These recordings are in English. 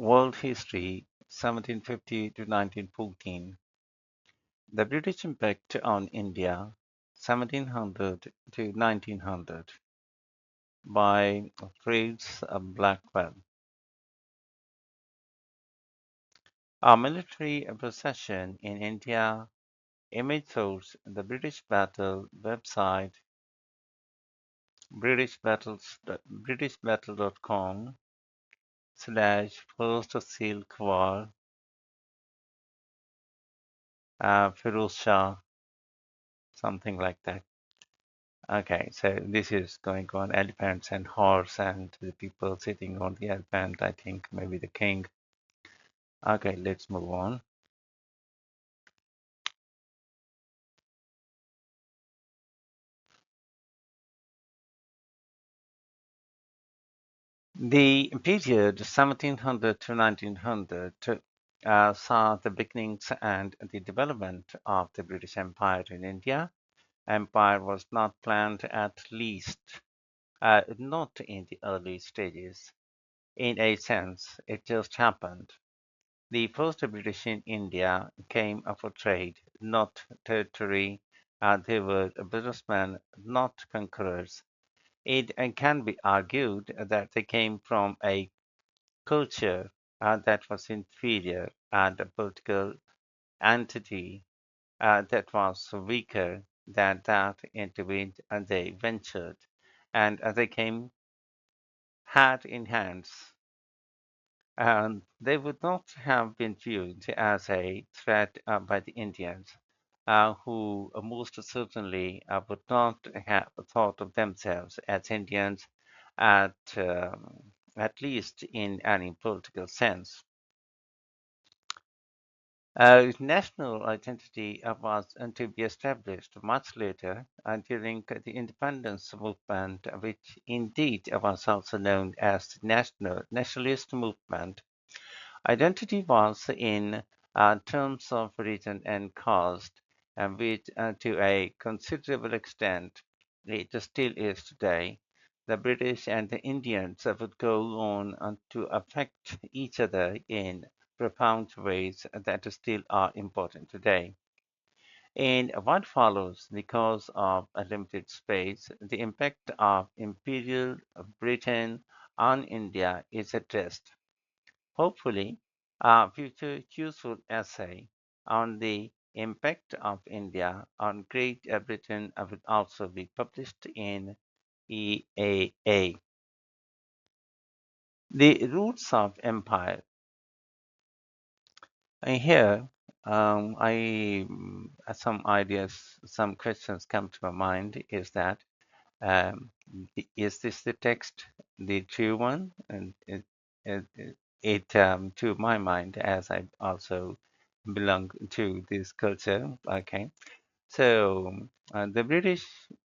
World History 1750 to 1914. The British Impact on India 1700 to 1900 by Fritz Blackwell. A military procession in India. Image source: the British Battle website, britishbattle.com slash First Silk War, Firoz Shah, something like that. Okay, so this is going on elephants and horse and the people sitting on the elephant, I think maybe the king. Okay, let's move on. The period 1700 to 1900 saw the beginnings and the development of the British Empire in India. Empire was not planned, at least not in the early stages. In a sense, it just happened. The first British in India came for trade, not territory. They were businessmen, not conquerors. It can be argued that they came from a culture that was inferior and a political entity that was weaker than that into which they ventured. And they came hand in hands, and they would not have been viewed as a threat by the Indians, who most certainly would not have thought of themselves as Indians, at least in any political sense. National identity was to be established much later during the independence movement, which indeed was also known as the nationalist movement. Identity was in terms of region and caste, which to a considerable extent it still is today. The British and the Indians would go on to affect each other in profound ways that still are important today. In what follows, because of a limited space, the impact of Imperial Britain on India is addressed. Hopefully, a future useful essay on the impact of India on Great Britain will also be published in EAA. The roots of empire. And here, some ideas, some questions come to my mind. Is that is this the text, the true one? And to my mind, as I also belong to this culture. Okay, so the British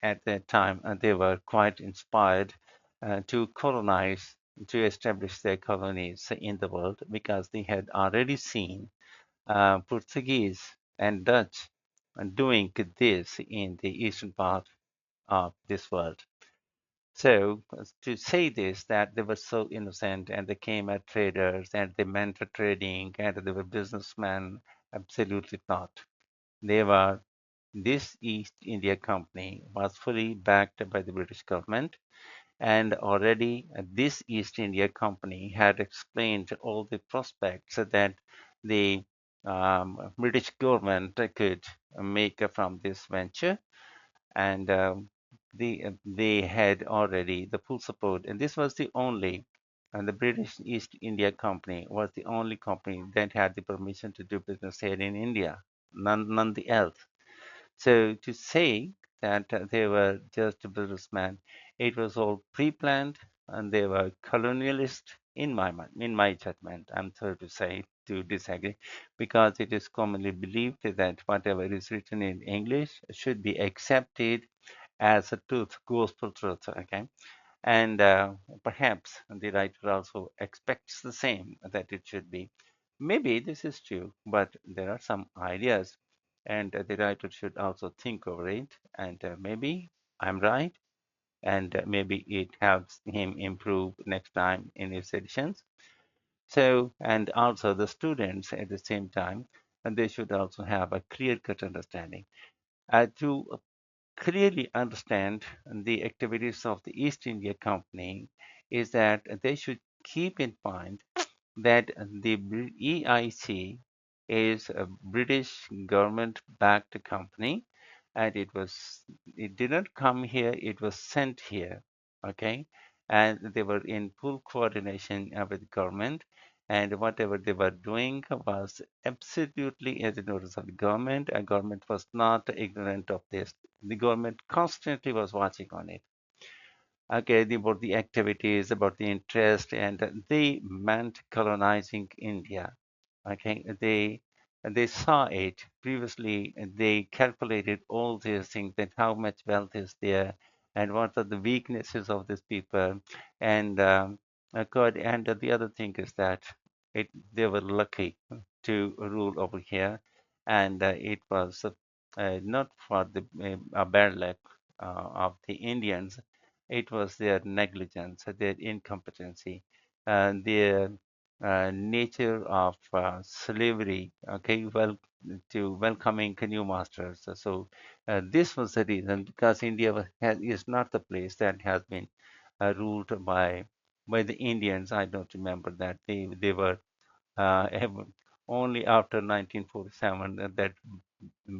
at that time they were quite inspired to colonize, to establish their colonies in the world because they had already seen Portuguese and Dutch doing this in the eastern part of this world. So to say this, that they were so innocent and they came as traders and they meant for trading and they were businessmen, absolutely not. They were, this East India Company was fully backed by the British government, and already this East India Company had explained all the prospects that the British government could make from this venture, and they had already the full support, and this was the only, and the British East India Company was the only company that had the permission to do business here in India, none the else. So to say that they were just a businessmen, it was all pre-planned, and they were colonialist in my mind, in my judgment. I'm sorry to say to disagree, because it is commonly believed that whatever is written in English should be accepted as a truth, gospel truth. Okay, and perhaps the writer also expects the same, that it should be. Maybe this is true, but there are some ideas, and the writer should also think over it. And maybe I'm right, and maybe it helps him improve next time in his editions. So, and also the students at the same time, and they should also have a clear-cut understanding. To clearly understand the activities of the East India Company is that they should keep in mind that the EIC is a British government-backed company, and it didn't come here; it was sent here. Okay, and they were in full coordination with the government, and whatever they were doing was absolutely at the notice of the government. And government was not ignorant of this. The government constantly was watching on it. Okay, about the activities, about the interest, and they meant colonizing India. Okay, they saw it previously. They calculated all these things, that how much wealth is there, and what are the weaknesses of these people, and and the other thing is that they were lucky to rule over here, and it was not for the bad luck of the Indians. It was their negligence, their incompetency, their nature of slavery, okay, well, to welcoming new masters. So this was the reason, because India is not the place that has been ruled by the Indians. I don't remember that they were only after 1947 that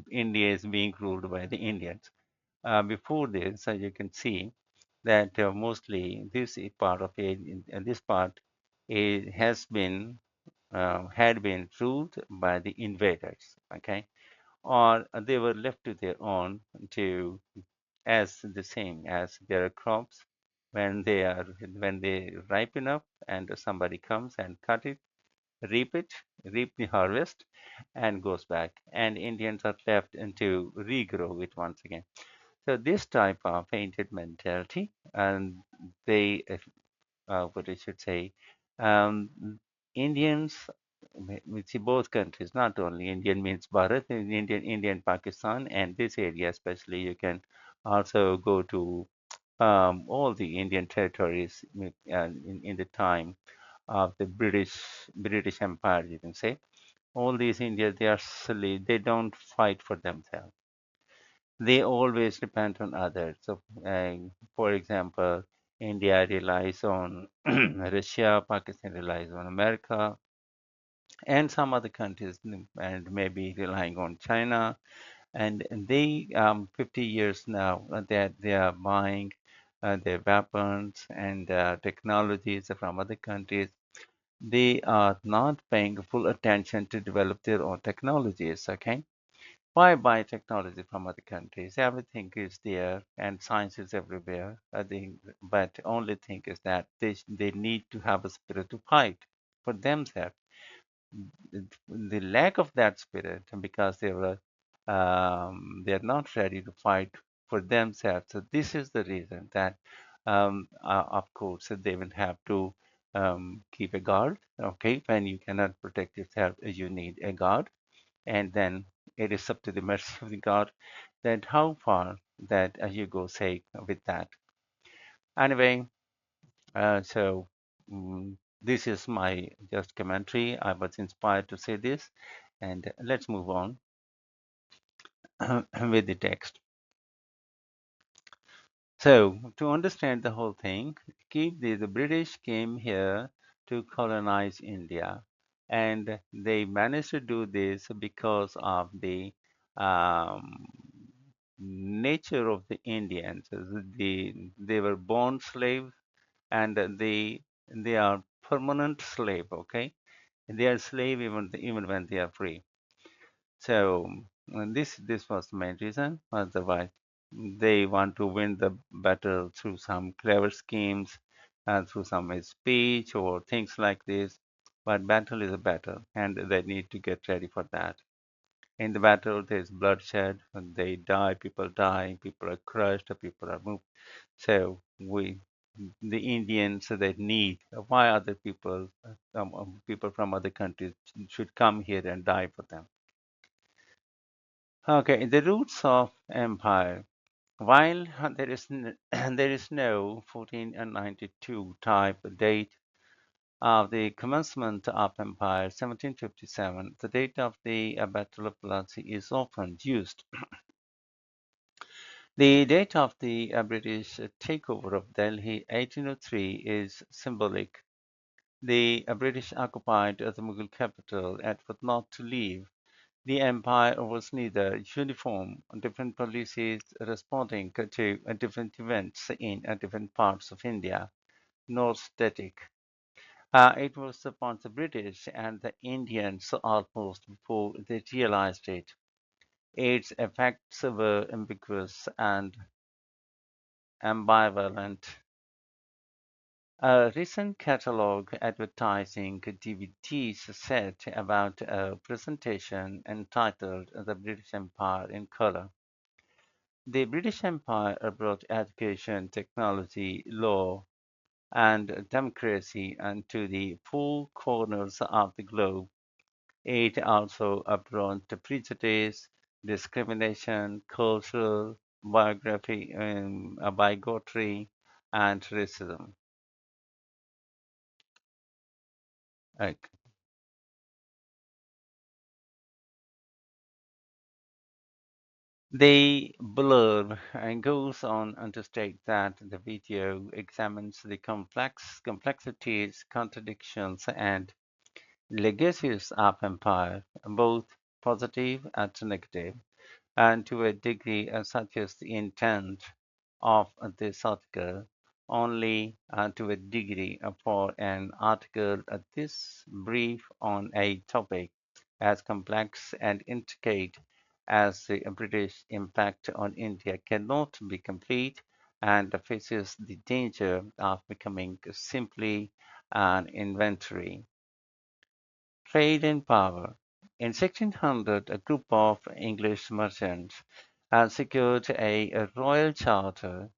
India is being ruled by the Indians. Before this, you can see that mostly this part of it, this part has been had been ruled by the invaders, okay, or they were left to their own to as the same as their crops when they ripen up and somebody comes and cut it, reap it, reap the harvest, and goes back, and Indians are left to regrow it once again. So this type of painted mentality, and they, what I should say, um, Indians, we see both countries, not only Indian means Bharat, Indian Pakistan, and this area especially. You can also go to all the Indian territories in the time of the British Empire. You can say all these Indians, they are silly. They don't fight for themselves. They always depend on others. So, for example, India relies on Russia, Pakistan relies on America, and some other countries, and maybe relying on China. And they, 50 years now, that they are buying their weapons and technologies from other countries. They are not paying full attention to develop their own technologies. Okay, why buy technology from other countries? Everything is there and science is everywhere. I think, but only thing is that they need to have a spirit to fight for themselves. The lack of that spirit, because they're not ready to fight for themselves. So this is the reason that, of course, they will have to keep a guard. Okay, when you cannot protect yourself, you need a guard, and then it is up to the mercy of the God that how far that you go say with that. Anyway, so this is my just commentary. I was inspired to say this, and let's move on with the text. So to understand the whole thing, the British came here to colonize India, and they managed to do this because of the um, nature of the Indians. They were born slaves, and they are permanent slave. Okay, they are slave even when they are free. So this was the main reason. Otherwise, they want to win the battle through some clever schemes, through some speech or things like this. But battle is a battle, and they need to get ready for that. In the battle, there's bloodshed, and they die, people die, people are crushed, people are moved. So the Indians, they need why other people, people from other countries should come here and die for them. Okay, the roots of empire. While there is no 1492 type date of the commencement of empire, 1757. The date of the Battle of Plassey is often used. The date of the British takeover of Delhi, 1803, is symbolic. The British occupied the Mughal capital and were not to leave. The empire was neither uniform, different policies responding to different events in different parts of India, nor static. It was upon the British and the Indians almost before they realized it. Its effects were ambiguous and ambivalent. A recent catalog advertising DVDs said about a presentation entitled The British Empire in Color. The British Empire brought education, technology, law, and democracy to the four corners of the globe. It also brought prejudice, discrimination, cultural bigotry, and racism. Uh, The blurb goes on to state that the video examines the complexities, contradictions, and legacies of empire, both positive and negative, and to a degree such as the intent of this article, only to a degree for an article this brief on a topic as complex and intricate as the British impact on India cannot be complete and faces the danger of becoming simply an inventory. Trade and power. In 1600, a group of English merchants had secured a royal charter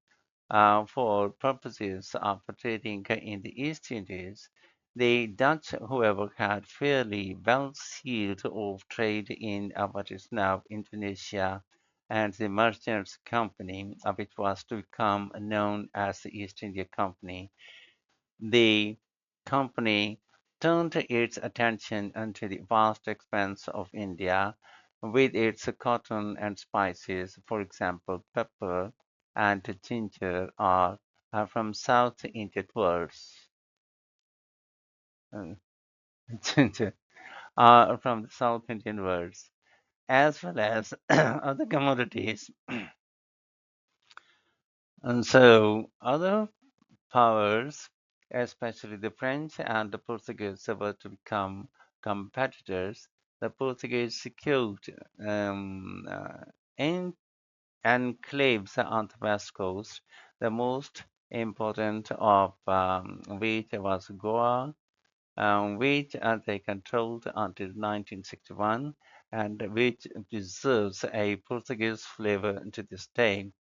for purposes of trading in the East Indies. The Dutch, however, had fairly well sealed off trade in what is now Indonesia, and the Merchants Company, which was to become known as the East India Company. The company turned its attention onto the vast expanse of India with its cotton and spices, for example, pepper and ginger are from South Indian words. uh, Ginger are from the South Indian words, as well as other commodities. And so other powers, especially the French and the Portuguese, were to become competitors. The Portuguese secured um, uh, en- enclaves on the west coast, the most important of which was Goa, which they controlled until 1961, and which preserves a Portuguese flavor to this day.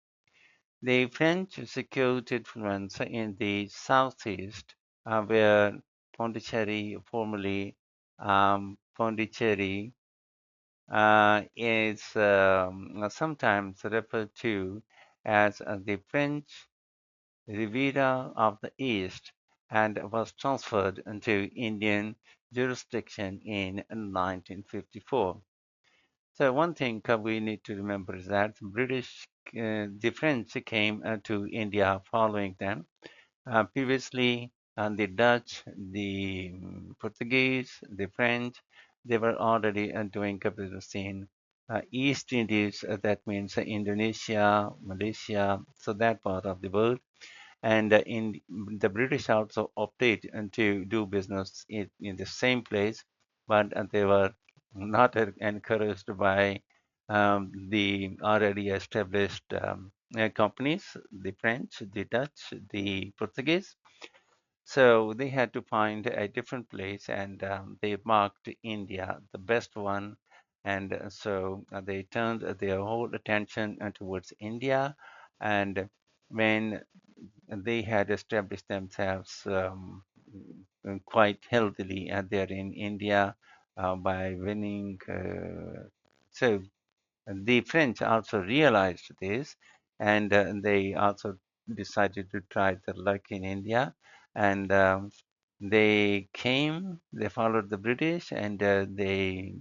The French secured influence in the southeast, where Pondicherry, formerly Pondicherry, is sometimes referred to as the French Riviera of the East and was transferred into Indian jurisdiction in 1954. So one thing we need to remember is that the French came to India following them. Previously, the Dutch, the Portuguese, the French, they were already doing business in East Indies. That means Indonesia, Malaysia, so that part of the world. And in the British also opted to do business in the same place, but they were not encouraged by the already established companies, the French, the Dutch, the Portuguese. So they had to find a different place, and they marked India the best one. And they turned their whole attention towards India. And when they had established themselves quite healthily there in India by winning. So the French also realized this, and they also decided to try their luck in India, and They came, they followed the British, and they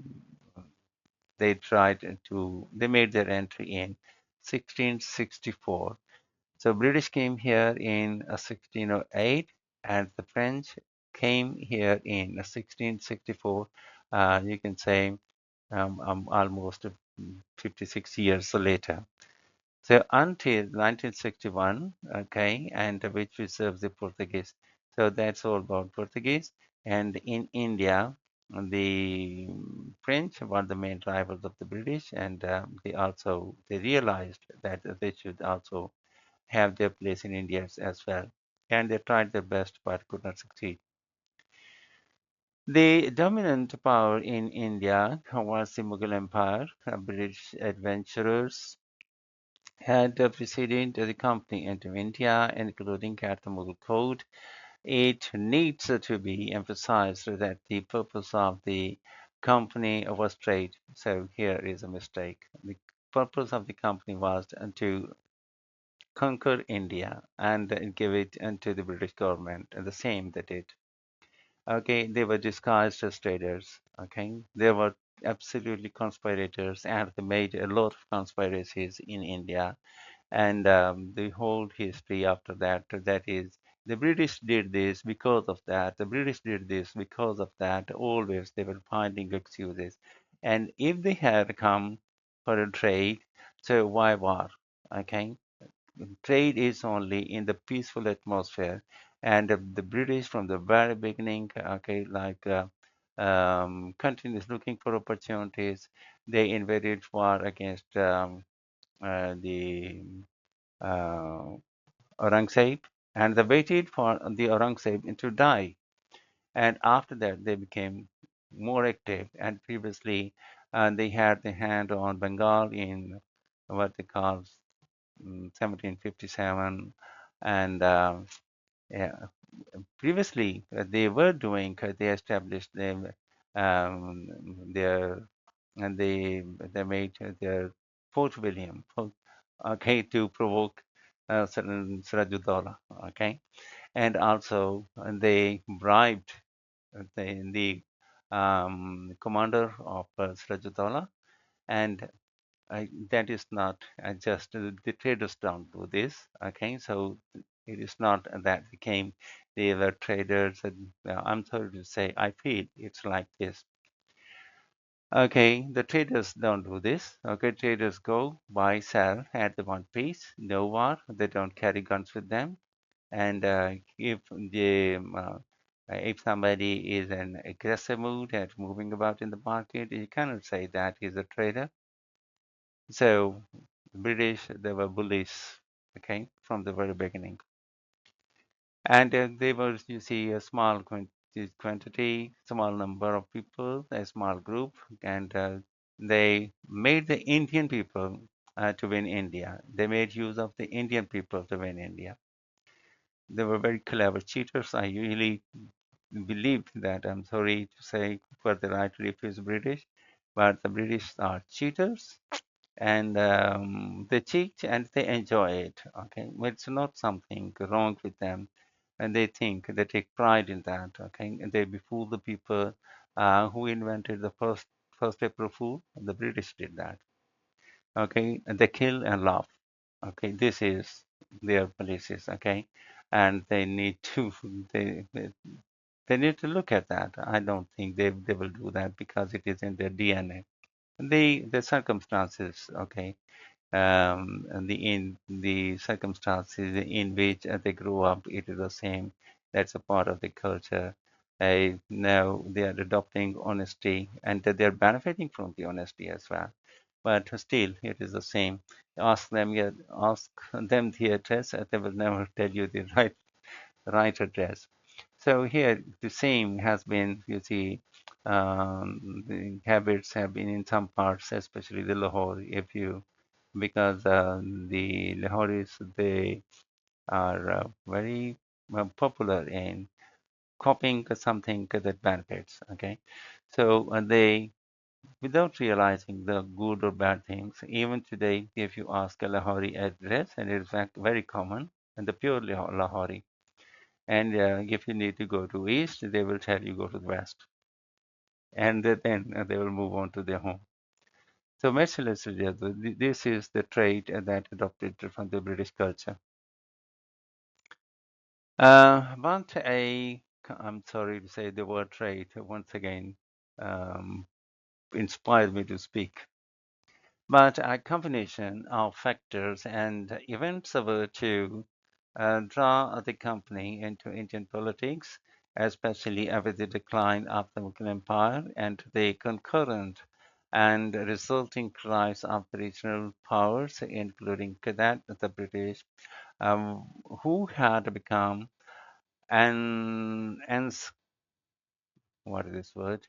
tried to they made their entry in 1664. So British came here in 1608, and the French came here in 1664. You can say almost 56 years later. So until 1961, okay, and which serves the Portuguese. So that's all about Portuguese. And in India, the French were the main rivals of the British, and they realized that they should also have their place in India as well. And they tried their best but could not succeed. The dominant power in India was the Mughal Empire. British adventurers had preceded the company into India, including at the Mughal Code. It needs to be emphasized that the purpose of the company was trade. So here is a mistake. The purpose of the company was to conquer India and give it to the British government, and the same they did. Okay, they were disguised as traders. Okay, they were absolutely conspirators, and they made a lot of conspiracies in India. And the whole history after that, that is, the British did this because of that, the British did this because of that. Always they were finding excuses. And if they had come for a trade, so why war? Okay, trade is only in the peaceful atmosphere. And the British from the very beginning, okay, continues looking for opportunities. They invaded war against the uh, Aurangzeb, and they waited for the Aurangzeb to die. And after that, they became more active. And previously, they had the hand on Bengal in what they call 1757. And yeah, previously, they were doing, they established them, their, and they made their Fort William, okay, to provoke Sirajuddaulah, okay, and also they bribed the commander of Sirajuddaulah, and that is not just the traders don't do this, okay, so it is not that they came, they were traders, and I'm sorry to say, I feel it's like this. Okay, the traders don't do this. Okay, traders go buy, sell at the one piece, no war. They don't carry guns with them. And if somebody is in aggressive mood and moving about in the market, you cannot say that he's a trader. So the British, they were bullies, okay, from the very beginning. And they were, you see, a small quantity, small number of people, a small group, and they made the Indian people to win India. They made use of the Indian people to win India. They were very clever cheaters. I usually believed that, I'm sorry to say, for the right to refuse British, but the British are cheaters, and they cheat and they enjoy it. Okay, well, it's not something wrong with them, and they take pride in that. Okay, and they befool the people who invented the first April Fool. The British did that. Okay, and they kill and laugh. Okay, this is their policies. Okay, and they need to they they they need to look at that. I don't think they will do that because it is in their DNA. The circumstances, okay, and the circumstances in which they grew up, it is the same. That's a part of the culture. Now they are adopting honesty, and they are benefiting from the honesty as well. But still, it is the same. Ask them, yeah, ask them the address, they will never tell you the right address. So here the same has been, you see, the habits have been in some parts, especially the Lahore, if you, because the Lahoris, they are very popular in copying something that benefits, okay? So they, without realizing the good or bad things, even today, if you ask a Lahori address, and it is very common, and the pure Lahori, And if you need to go to east, they will tell you go to the west, and then they will move on to their home. So mercilessly, this is the trait that adopted from the British culture. But I'm sorry to say the word trait once again um, inspired me to speak. But a combination of factors and events were to draw the company into Indian politics, especially with the decline of the Mughal Empire and the concurrent and resulting rise of the regional powers, including that the British, um, who had become what is this word?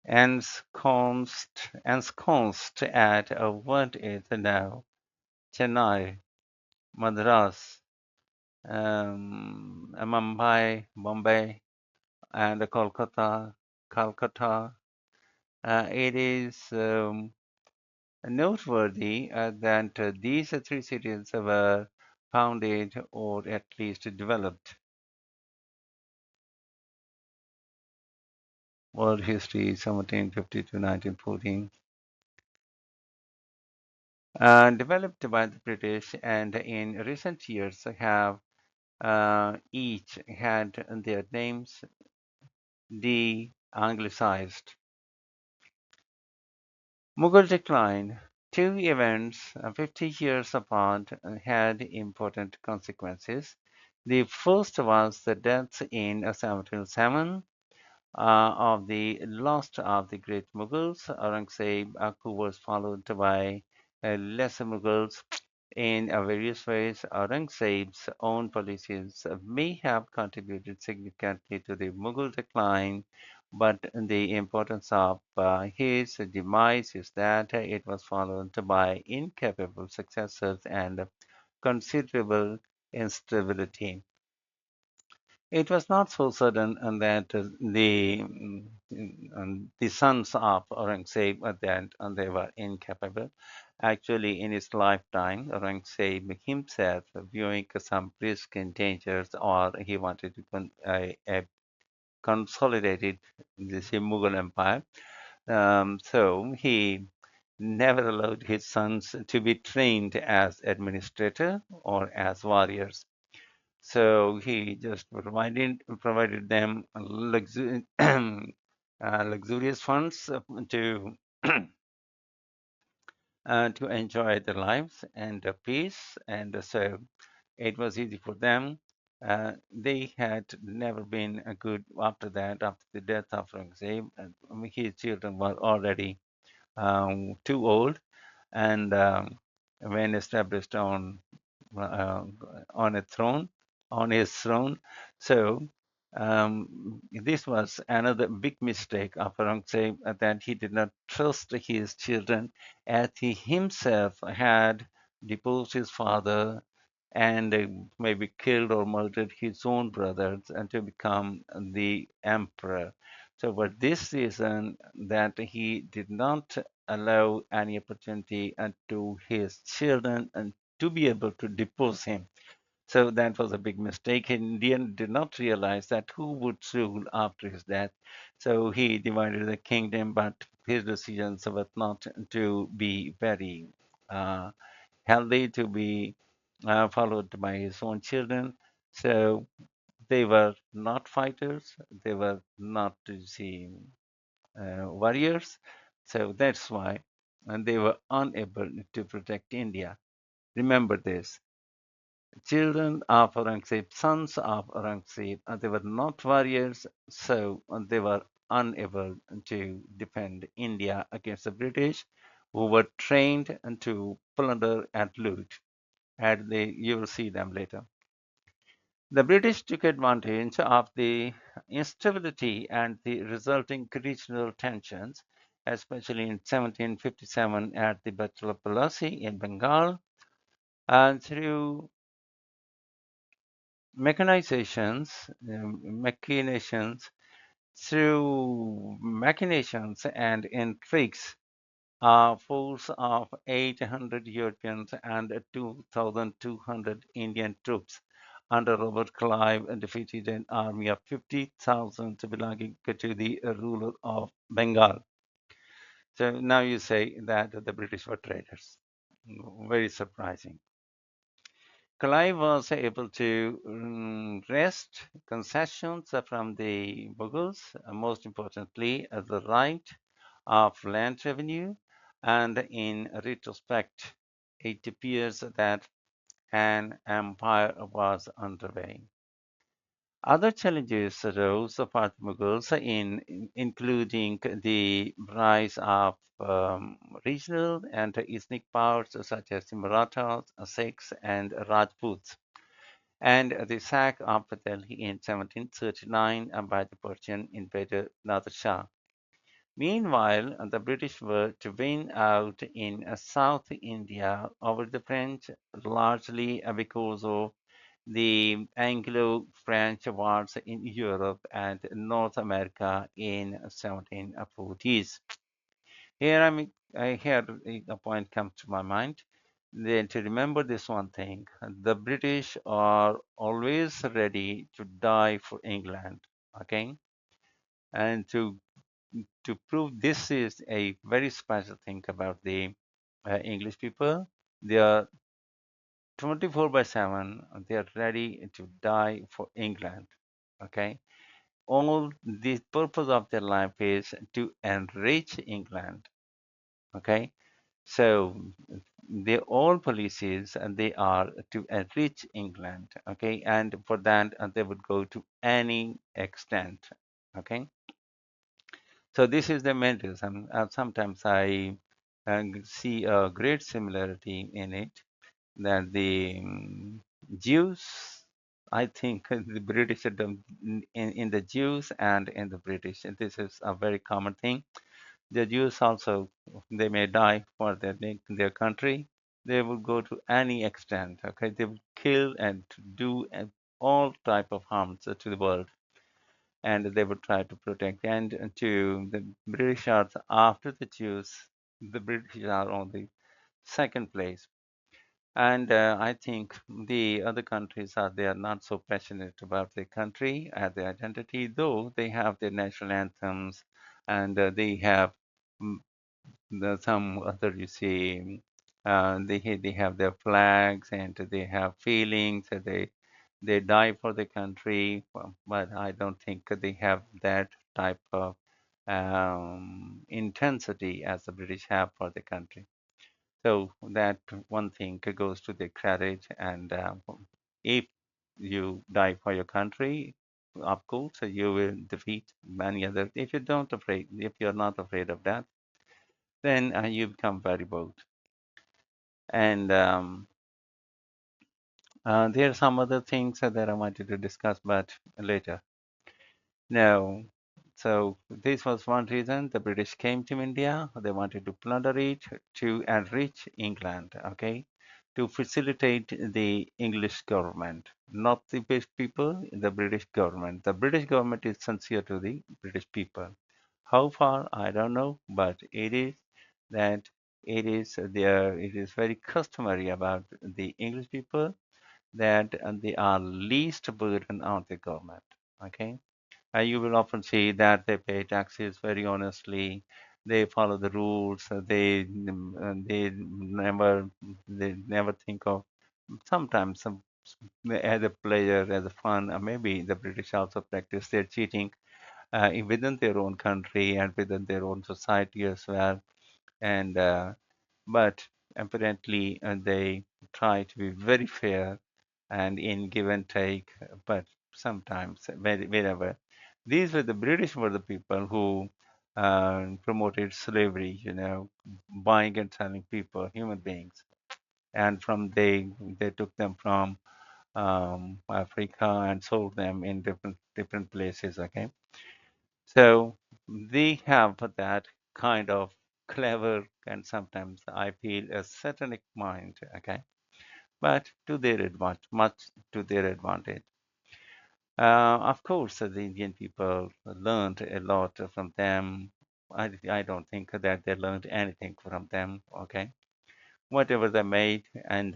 Ensconced at what is now Chennai, Madras, Mumbai, Bombay, and Calcutta. It is noteworthy that these three cities were founded or at least developed. World History, 1750 to 1914. Developed by the British and in recent years have each had their names de-anglicized. Mughal decline, two events 50 years apart, had important consequences. The first was the death in 1707 of the last of the great Mughals, Aurangzeb, who was followed by lesser Mughals. In various ways, Aurangzeb's own policies may have contributed significantly to the Mughal decline, but the importance of his demise is that it was followed by incapable successors and considerable instability. It was not so sudden that the sons of Aurangzeb that they were incapable. Actually, in his lifetime, Aurangzeb himself, viewing some risk and dangers, or he wanted to consolidate this Mughal Empire. So he never allowed his sons to be trained as administrator or as warriors. So he just provided them luxurious funds to to enjoy their lives and peace, and so it was easy for them. They had never been a good after that, after the death of Aurangzeb. His children were already too old, and when established uh, on a throne, on his throne. So this was another big mistake of Aurangzeb that he did not trust his children, as he himself had deposed his father and maybe killed or murdered his own brothers and to become the emperor. So, for this reason, that he did not allow any opportunity to his children and to be able to depose him. So that was a big mistake. India did not realize that who would rule after his death. So he divided the kingdom, but his decisions were not to be very uh, healthy, to be followed by his own children. So they were not fighters. They were not the warriors. So that's why and they were unable to protect India. Remember this. Children of Aurangzeb, sons of Aurangzeb, they were not warriors, so they were unable to defend India against the British, who were trained to plunder and loot. And you will see them later. The British took advantage of the instability and the resulting regional tensions, especially in 1757 at the Battle of Plassey in Bengal, and through machinations, through machinations and intrigues, a force of 800 Europeans and 2,200 Indian troops under Robert Clive and defeated an army of 50,000 belonging to the ruler of Bengal. So now you say that the British were traitors. Very surprising. Clive was able to wrest concessions from the Mughals, most importantly, the right of land revenue, and in retrospect, it appears that an empire was underway. Other challenges arose for the Mughals, including the rise of regional and ethnic powers such as the Marathas, Sikhs, and Rajputs, and the sack of Delhi in 1739 by the Persian invader Nader Shah. Meanwhile, the British were to win out in South India over the French, largely because of the Anglo-French wars in Europe and North America in 1740s. Here a point comes to my mind. Then to remember this one thing, the British are always ready to die for England. Okay, and to prove this is a very special thing about the English people. They are 24 by 7, they are ready to die for England. Okay. All the purpose of their life is to enrich England. Okay. So they all policies and they are to enrich England. Okay. And for that, they would go to any extent. Okay. So this is the main reason. Sometimes I see a great similarity in it that the Jews, I think the British in the Jews and in the British, and this is a very common thing. The Jews also, they may die for their country. They will go to any extent. Okay, they will kill and do all type of harms to the world, and they would try to protect. And to the British are after the Jews, the British are on the second place. And I think the other countries are they are not so passionate about their country and their identity, though they have their national anthems and they have mm, some other you see they have their flags and they have feelings and they die for the country, but I don't think they have that type of intensity as the British have for the country. So that one thing goes to the credit, and if you die for your country, of course you will defeat many others. If you don't afraid, if you're not afraid of that, then you become very bold. And there are some other things that I wanted to discuss, but later. No. So this was one reason the British came to India. They wanted to plunder it to enrich England, okay, to facilitate the English government, not the British people, the British government. The British government is sincere to the British people. How far, I don't know, but it is that it is there. It is very customary about the English people that they are least burden on the government, okay. You will often see that they pay taxes very honestly. They follow the rules. They never think of sometimes some as a pleasure, as a fun. Maybe the British also practice their cheating within their own country and within their own society as well. And but apparently they try to be very fair and in give and take, but sometimes wherever. These were the British were the people who promoted slavery, buying and selling people, human beings, and from they took them from Africa and sold them in different places. Okay, so they have that kind of clever and sometimes I feel a satanic mind. Okay, but to their advantage, much to their advantage. Of course, the Indian people learned a lot from them. I don't think that they learned anything from them. Okay, whatever they made, and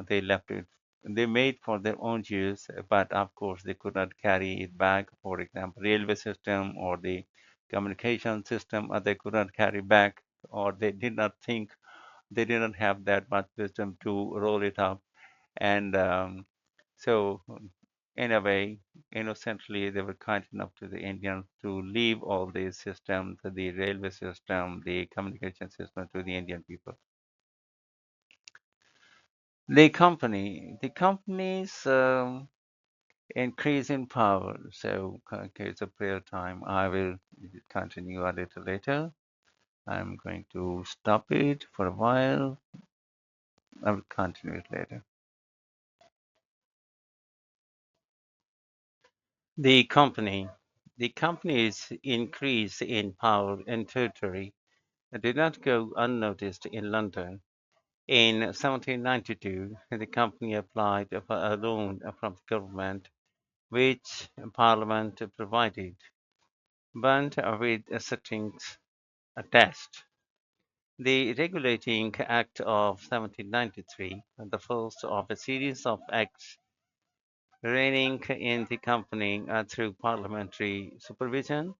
they left it they made for their own use, but of course they could not carry it back. For example, railway system or the communication system, they could not carry back, or they did not think, they didn't have that much wisdom to roll it up. And so, in a way, innocently, they were kind enough to the Indians to leave all these systems, the railway system, the communication system, to the Indian people. The company's increase in power. So, okay, it's a prayer time. I will continue a little later. I'm going to stop it for a while. I will continue it later. The company, the company's increase in power and territory did not go unnoticed in London. In 1792, the company applied for a loan from the government, which Parliament provided, but with a certain test. The Regulating Act of 1793, the first of a series of acts reigning in the company through parliamentary supervision.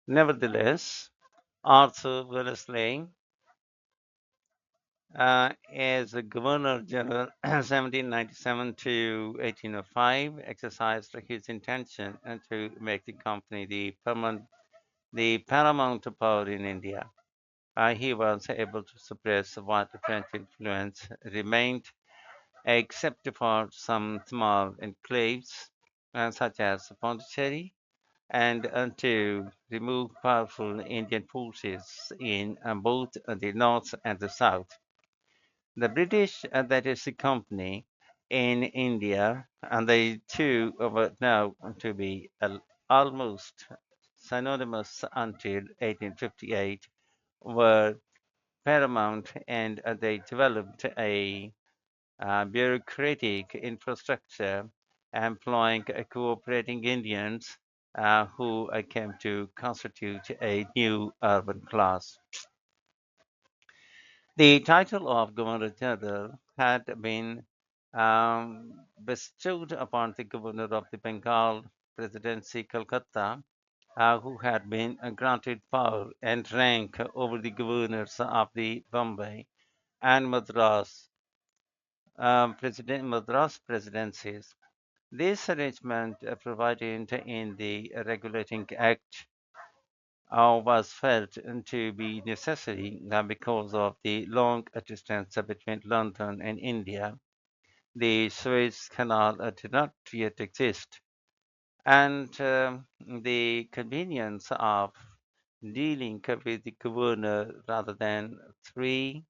Nevertheless, Arthur Wellesley, as a Governor General 1797 to 1805, exercised his intention to make the company the paramount power in India. He was able to suppress what French influence remained, except for some small enclaves, such as Pondicherry, and to remove powerful Indian forces in both the north and the south. The British, that is the company in India, and they too were now to be almost synonymous until 1858, were paramount, and they developed a bureaucratic infrastructure employing cooperating Indians who came to constitute a new urban class. The title of Governor General had been bestowed upon the governor of the Bengal Presidency, Calcutta, who had been granted power and rank over the governors of the Bombay and Madras presidencies. This arrangement, provided in the Regulating Act, was felt to be necessary because of the long distance between London and India. The Suez Canal did not yet exist, and the convenience of dealing with the governor rather than three,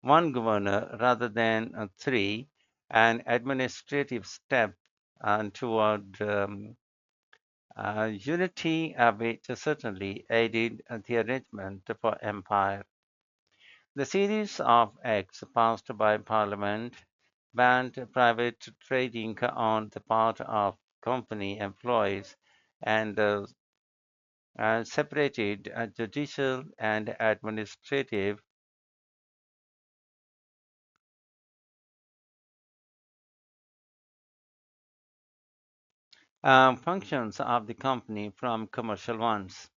one governor rather than three, an administrative step toward unity, which certainly aided the arrangement for empire. The series of acts passed by Parliament banned private trading on the part of company employees and separated judicial and administrative functions of the company from commercial ones.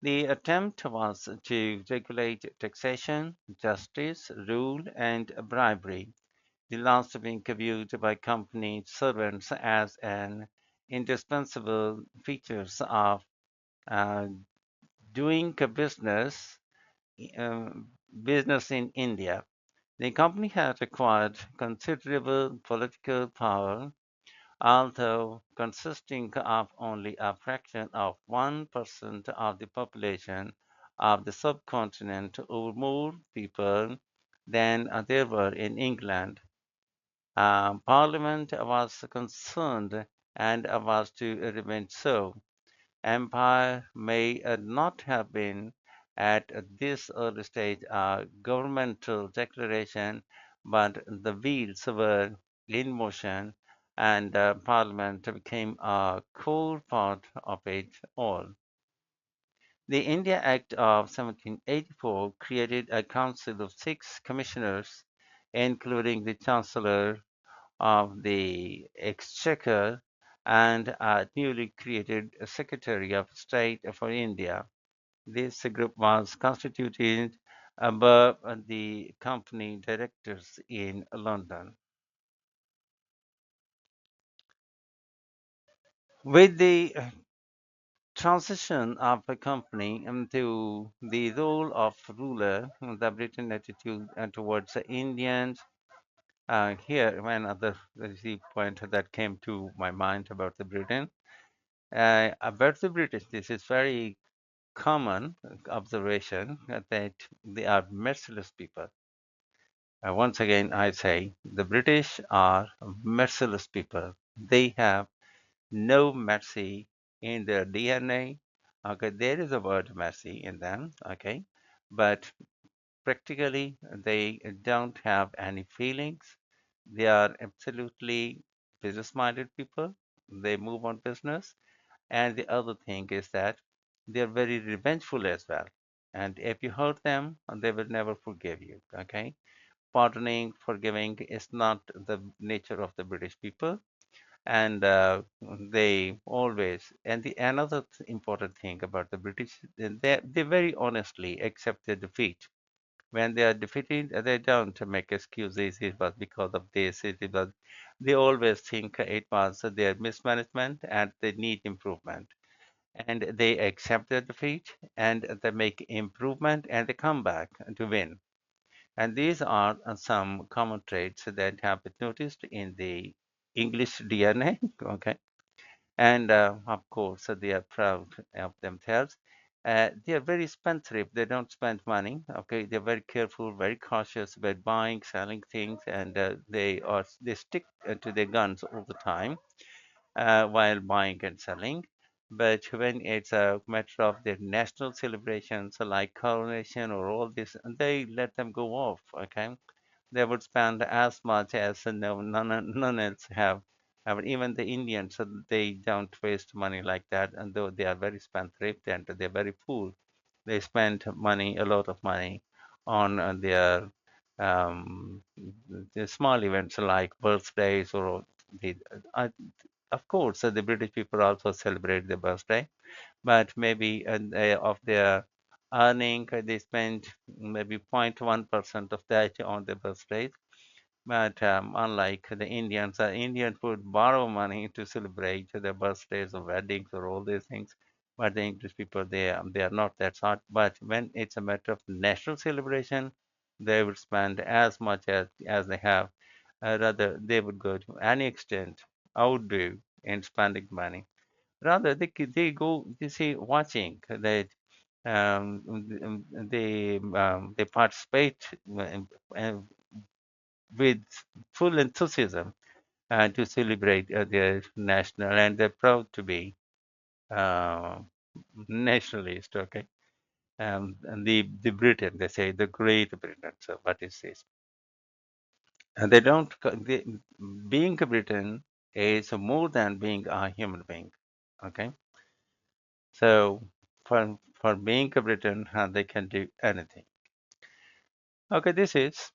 The attempt was to regulate taxation, justice, rule, and bribery, the last being viewed by company servants as an indispensable features of uh, doing a uh, business in India. The company had acquired considerable political power, although consisting of only a fraction of 1% of the population of the subcontinent, or more people than there were in England. Parliament was concerned and was to remain so. Empire may not have been at this early stage a governmental declaration, but the wheels were in motion and Parliament became a core part of it all. The India Act of 1784 created a council of six commissioners, including the Chancellor of the Exchequer and a newly created Secretary of State for India. This group was constituted above the company directors in London. With the transition of a company into the role of ruler, the Britain attitude towards the Indians. Here, one other the point that came to my mind about the Britain. About the British, this is very common observation that they are merciless people. Once again, I say the British are merciless people. They have no mercy in their DNA. Okay, there is a word mercy in them. Okay, but practically they don't have any feelings. They are absolutely business-minded people. They move on business. And the other thing is that they are very revengeful as well. And if you hurt them, they will never forgive you. Okay, pardoning, forgiving is not the nature of the British people, and they always and the another important thing about the British, they very honestly accept their defeat. When they are defeated, they don't make excuses. It was because of this. It was they always think it was their mismanagement and they need improvement. And they accept their defeat and they make improvement and they come back to win. And these are some common traits that have been noticed in the English DNA. Okay. And of course, they are proud of themselves. They are very spendthrift. They don't spend money. Okay, they're very careful, very cautious about buying, selling things, and they stick to their guns all the time while buying and selling. But when it's a matter of their national celebrations like coronation or all this, they let them go off. Okay, they would spend as much as none else have. Even the Indians, they don't waste money like that, and though they are very spendthrift and they're very poor, they spend money, a lot of money, on um, the small events like birthdays or the. Uh, of course, the British people also celebrate their birthday, but maybe of their earning, they spend maybe 0.1% of that on their birthdays. But unlike the Indians, Indians would borrow money to celebrate their birthdays or weddings or all these things. But the English people, they are not that sort. But when it's a matter of national celebration, they would spend as much as they have. Rather, they would go to any extent, outdo in spending money. Rather, they go, you see, watching that they participate uh, with full enthusiasm to celebrate their national, and they're proud to be uh, nationalist. Okay, and the Britain, they say the Great Britain. So what is this? And they don't. Being a Britain is more than being a human being. Okay, so for being a Britain, they can do anything. Okay, this is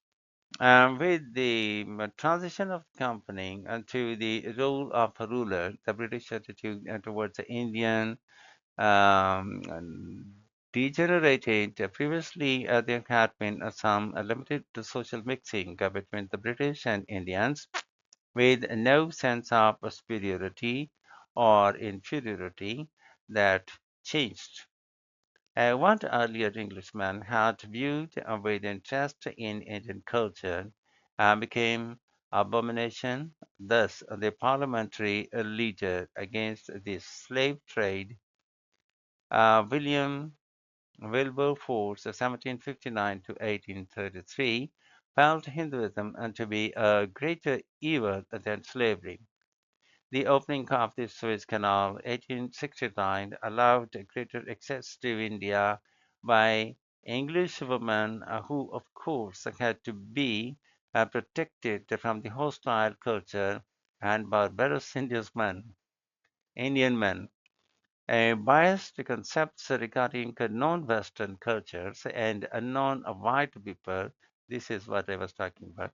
with the transition of company to the role of a ruler, the British attitude towards the Indian degenerated. Previously, there had been some limited to social mixing between the British and Indians with no sense of superiority or inferiority that changed. What earlier Englishmen had viewed with interest in Indian culture became abomination. Thus, the parliamentary leader against the slave trade, William Wilberforce, 1759 to 1833, felt Hinduism to be a greater evil than slavery. The opening of the Suez Canal, 1869, allowed greater access to India by English women who, of course, had to be protected from the hostile culture and barbarous Indian men. Biased concepts regarding non-Western cultures and non-white people, this is what I was talking about,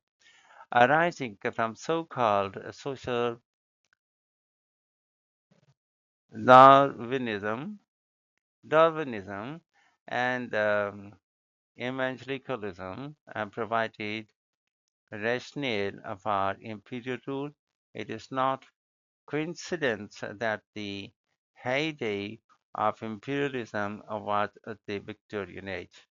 arising from so-called social Darwinism, Darwinism and evangelicalism provided rationale for imperial rule. It is not coincidence that the heyday of imperialism was the Victorian age.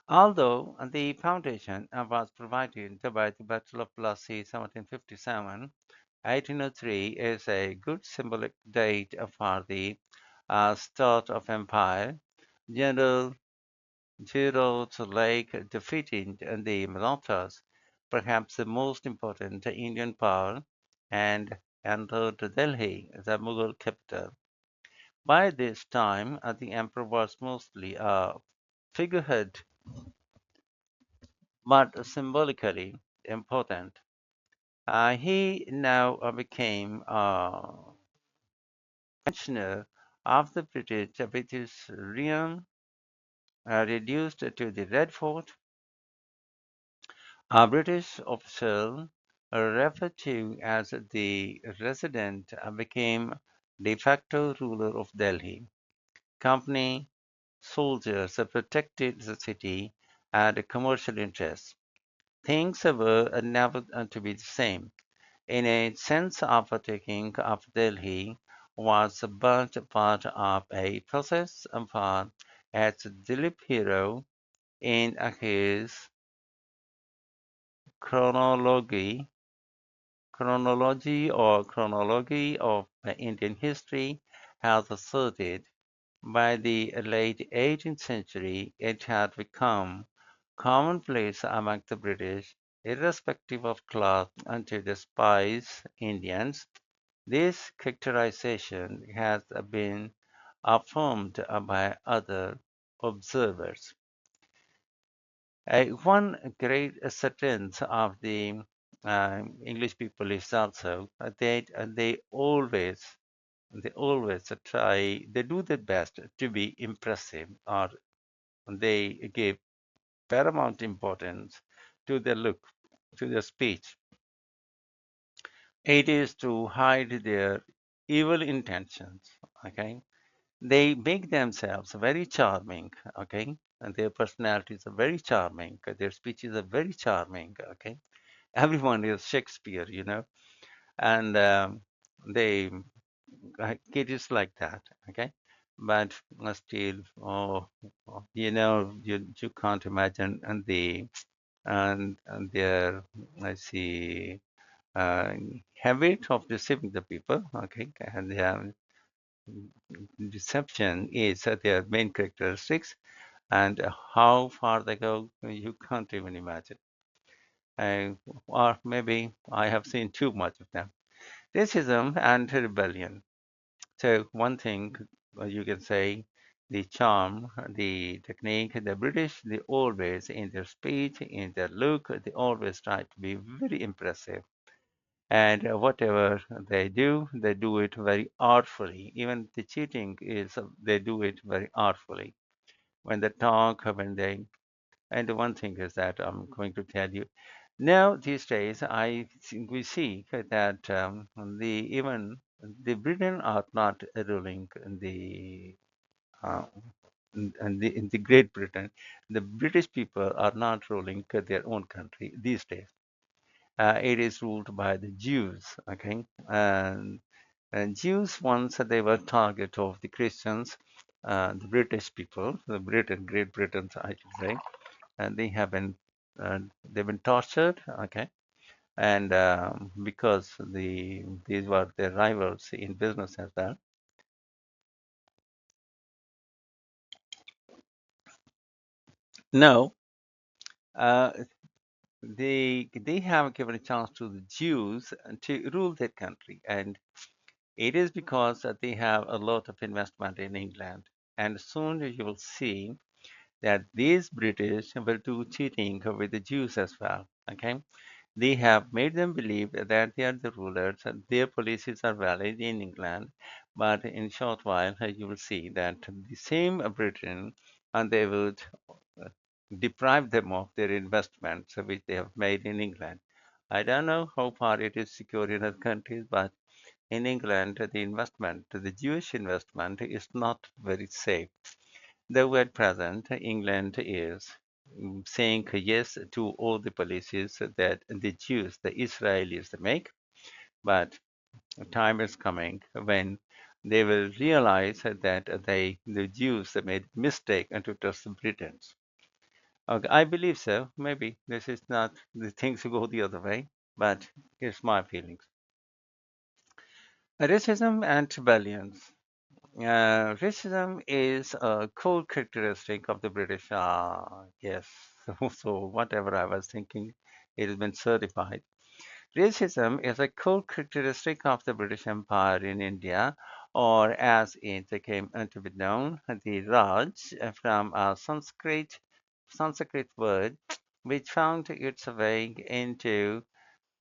Although the foundation was provided by the Battle of Plassey 1757, 1803 is a good symbolic date for the start of empire. General Gerald Lake defeating the Marathas, perhaps the most important Indian power, and entered Delhi, the Mughal capital. By this time, the emperor was mostly a figurehead, but symbolically important. He now became pensioner of the British, with his realm reduced to the Red Fort. A British official referred to as the Resident became de facto ruler of Delhi. Company soldiers protected the city and commercial interests. Things were never to be the same. In a sense of taking of Delhi was but part of a process for, as Dilip Hero in his chronology chronology of Indian history has asserted, by the late 18th century it had become commonplace among the British, irrespective of class, and to despise Indians. This characterization has been affirmed by other observers. One great sentence of the English people is also that they always try, they do their best to be impressive, or they give paramount importance to their look, to their speech. It is to hide their evil intentions. Okay, they make themselves very charming. Okay, and their personalities are very charming. Their speeches are very charming. Okay, everyone is Shakespeare, and they it is like that. Okay, but still, you can't imagine and their, I see, uh, habit of deceiving the people. Okay, and their deception is their main characteristics, and how far they go, you can't even imagine. Uh, or maybe I have seen too much of them. Racism and rebellion. So one thing you can say, the charm, the technique, the British, they always, in their speech, in their look, they always try to be very impressive. And whatever they do it very artfully. Even the cheating is, they do it very artfully. When they talk, when they, and the one thing is that I'm going to tell you. Now, these days, I think we see that even the Britain are not ruling uh, in the Great Britain. The British people are not ruling their own country these days. It is ruled by the Jews. Okay, and Jews, once they were target of the Christians, the British people, the Britain, Great Britain, I should say, and they've been tortured. Okay, and because these were their rivals in business as well. No, uh, they have given a chance to the Jews to rule their country, and it is because that they have a lot of investment in England, and soon you will see that these British will do cheating with the Jews as well. Okay, they have made them believe that they are the rulers, and their policies are valid in England, But in short while, you will see that the same Britain, and they would uh, deprive them of their investments which they have made in England. I don't know how far it is secure in other countries, but in England, the investment, the Jewish investment, is not very safe. Though at present, England is saying yes to all the policies that the Jews, the Israelis make, but time is coming when they will realize that the Jews made mistake and to trust the Britons. Okay, I believe so. Maybe this is not the things go the other way, but here's my feelings. Racism and rebellions. Racism is a core characteristic of the British. Yes, so whatever I was thinking, it has been certified. Racism is a core characteristic of the British Empire in India, or as it came to be known, the Raj, from a Sanskrit word, which found its way into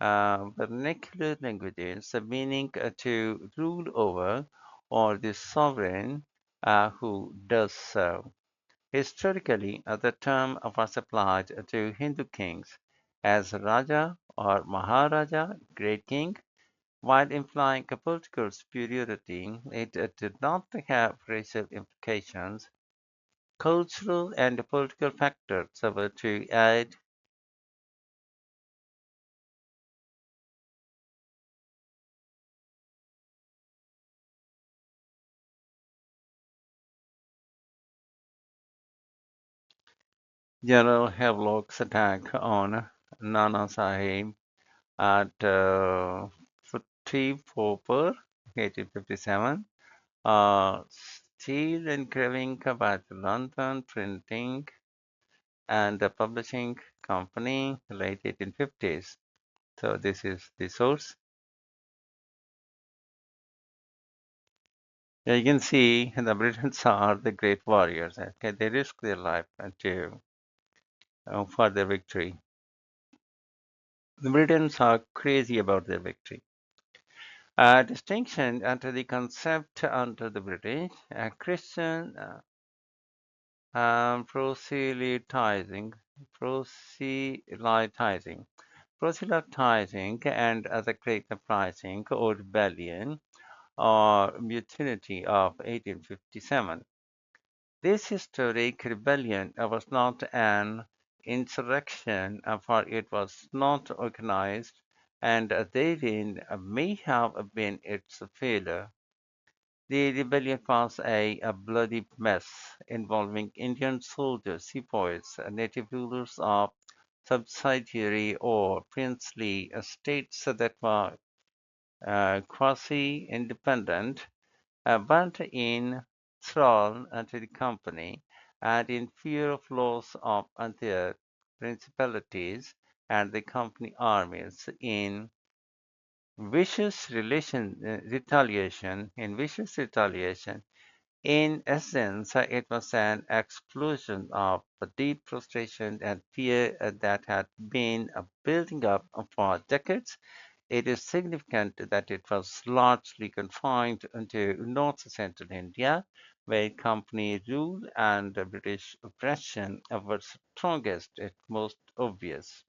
vernacular languages, the meaning to rule over or the sovereign who does so. Historically, the term was applied to Hindu kings as Raja or Maharaja, great king, while implying a political superiority. It did not have racial implications. Cultural and political factors were to add General Havelock's attack on Nana Sahib at Furtipur, 1857. Steel engraving by the London Printing and Publishing Company, late 1850s. So this is the source. Yeah, you can see the Britons are the great warriors. Okay, they risk their life to for their victory. The Britons are crazy about their victory. Distinction under the concept under the British, Christian proselytizing, proselytizing, proselytizing, and the Great Uprising or Rebellion or Mutiny of 1857. This historic rebellion was not an insurrection, for it was not organized, and therein may have been its failure. The rebellion was a bloody mess involving Indian soldiers, sepoys, native rulers of subsidiary or princely states that were quasi-independent, but in thrall to the company and in fear of loss of their principalities and the company armies vicious retaliation. In essence, it was an explosion of deep frustration and fear that had been building up for decades. It is significant that it was largely confined to north-central India, where company rule and British oppression were strongest and most obvious.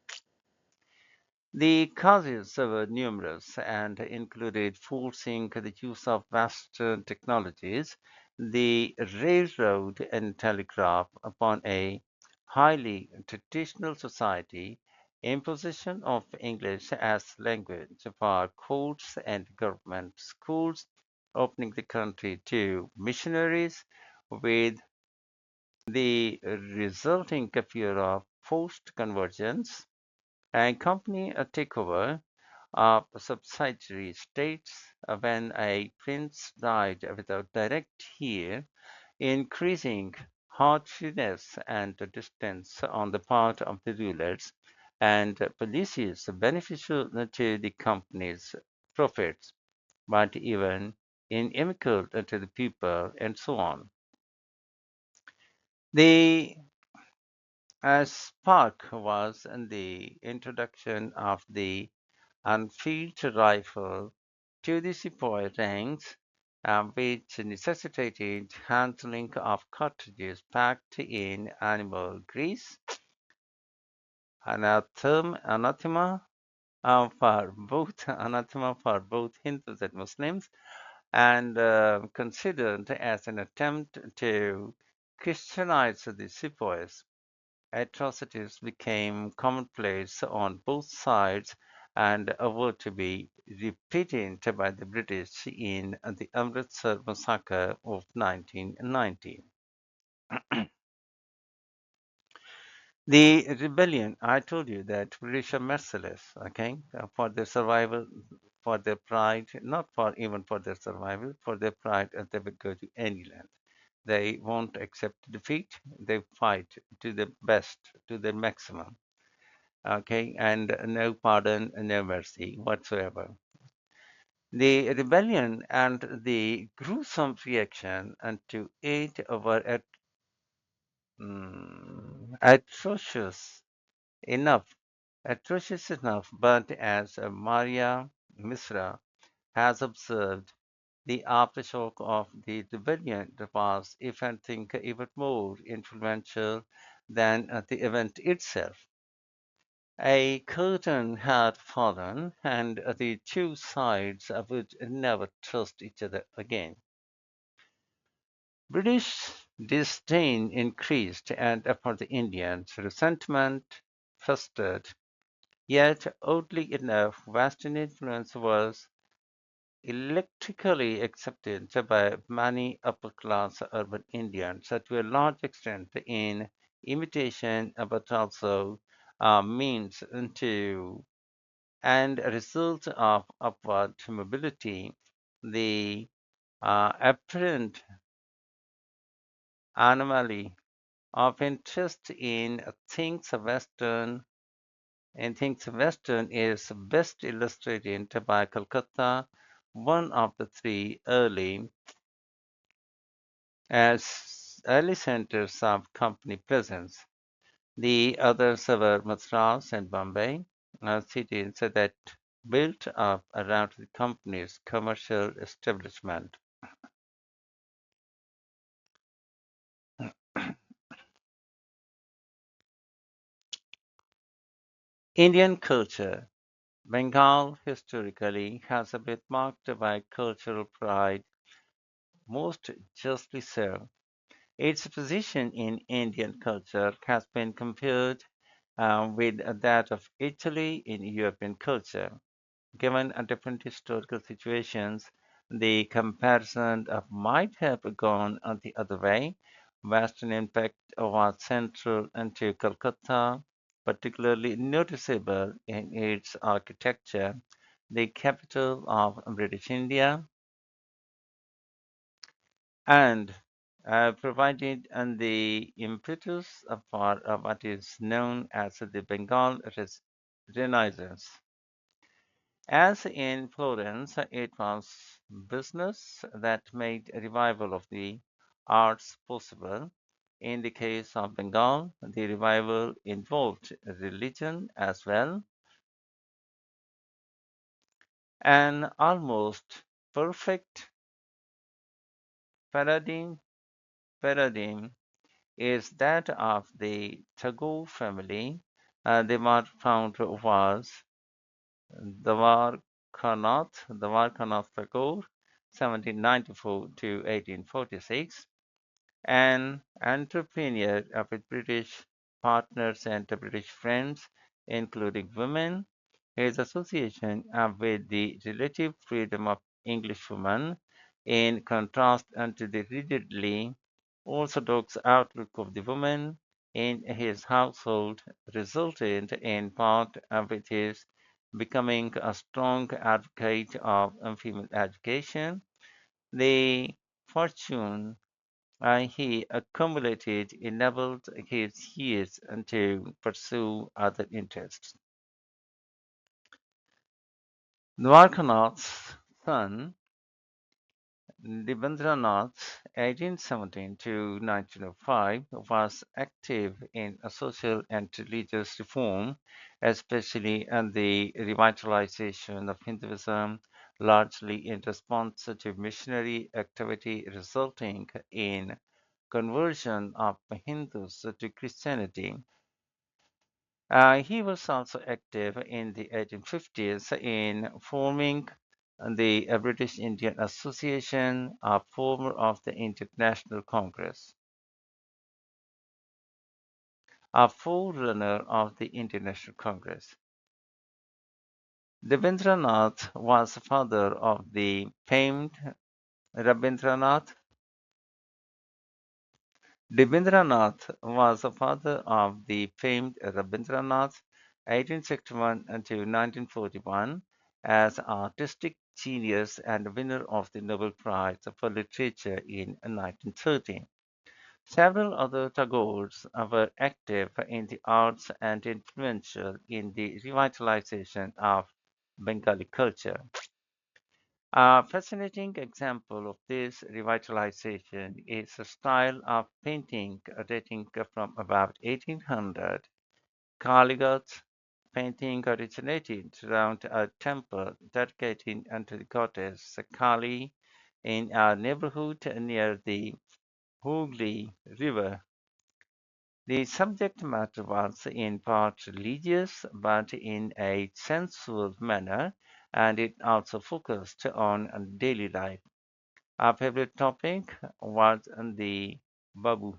The causes were numerous and included forcing the use of Western technologies, the railroad and telegraph upon a highly traditional society, imposition of English as language for courts and government schools, opening the country to missionaries with the resulting fear of forced conversions and company takeover of subsidiary states when a prince died without direct heir, increasing harshness and distance on the part of the rulers and policies beneficial to the company's profits, but even inimical to the people, and so on. The spark was in the introduction of the and field rifle to the sepoy ranks, which necessitated handling of cartridges packed in animal grease, anathema anathema for both Hindus and Muslims, and considered as an attempt to Christianize the sepoys. Atrocities became commonplace on both sides and were to be repeated by the British in the Amritsar massacre of 1919. The rebellion, I told you that British are merciless, okay, for their survival, for their pride, not for even for their survival, for their pride, they would go to any length. They won't accept defeat. They fight to the best, to the maximum, okay, and no pardon, no mercy whatsoever. The rebellion and the gruesome reaction and to it were atrocious enough, atrocious enough, but as Maria Misra has observed, the aftershock of the rebellion was, if anything, even more influential than the event itself. A curtain had fallen, and the two sides would never trust each other again. British disdain increased, and for the Indians, resentment festered. Yet, oddly enough, Western influence was electrically accepted by many upper-class urban Indians to a large extent in imitation, but also means into and a result of upward mobility. The apparent anomaly of interest in things Western is best illustrated by Calcutta, one of the three early centers of company presence. The others were Madras and Bombay, cities that built up around the company's commercial establishment. Indian culture. Bengal historically has been marked by cultural pride, most justly so. Its position in Indian culture has been compared with that of Italy in European culture. Given a different historical situations, the comparison might have gone the other way. Western impact was central into Calcutta, particularly noticeable in its architecture, the capital of British India, and provided the impetus for what is known as the Bengal Renaissance. As in Florence, it was business that made a revival of the arts possible. In the case of Bengal, the revival involved religion as well. An almost perfect paradigm, paradigm is that of the Tagore family. The one found was Davarkanath Tagore, 1794 to 1846, an entrepreneur with British partners and British friends, including women. His association with the relative freedom of Englishwomen, in contrast to the rigidly orthodox outlook of the woman in his household, resulted in part with his becoming a strong advocate of female education. The fortune he accumulated enabled his years to pursue other interests. Dwarkanath's son, Debendranath, 1817 to 1905, was active in social and religious reform, especially in the revitalization of Hinduism, largely in response to missionary activity resulting in conversion of Hindus to Christianity. He was also active in the 1850s in forming the British Indian Association, a former of the Indian National Congress, a forerunner of the Indian National Congress. Rabindranath was the father of the famed Rabindranath. Rabindranath was the father of the famed Rabindranath, 1861 until 1941, as artistic genius and winner of the Nobel Prize for Literature in 1913. Several other Tagores were active in the arts and influential in the revitalization of Bengali culture. A fascinating example of this revitalization is a style of painting dating from about 1800. Kaligh's painting originated around a temple dedicated unto the goddess Kali in a neighborhood near the Hooghly River. The subject matter was in part religious, but in a sensual manner, and it also focused on daily life. Our favorite topic was the Babu,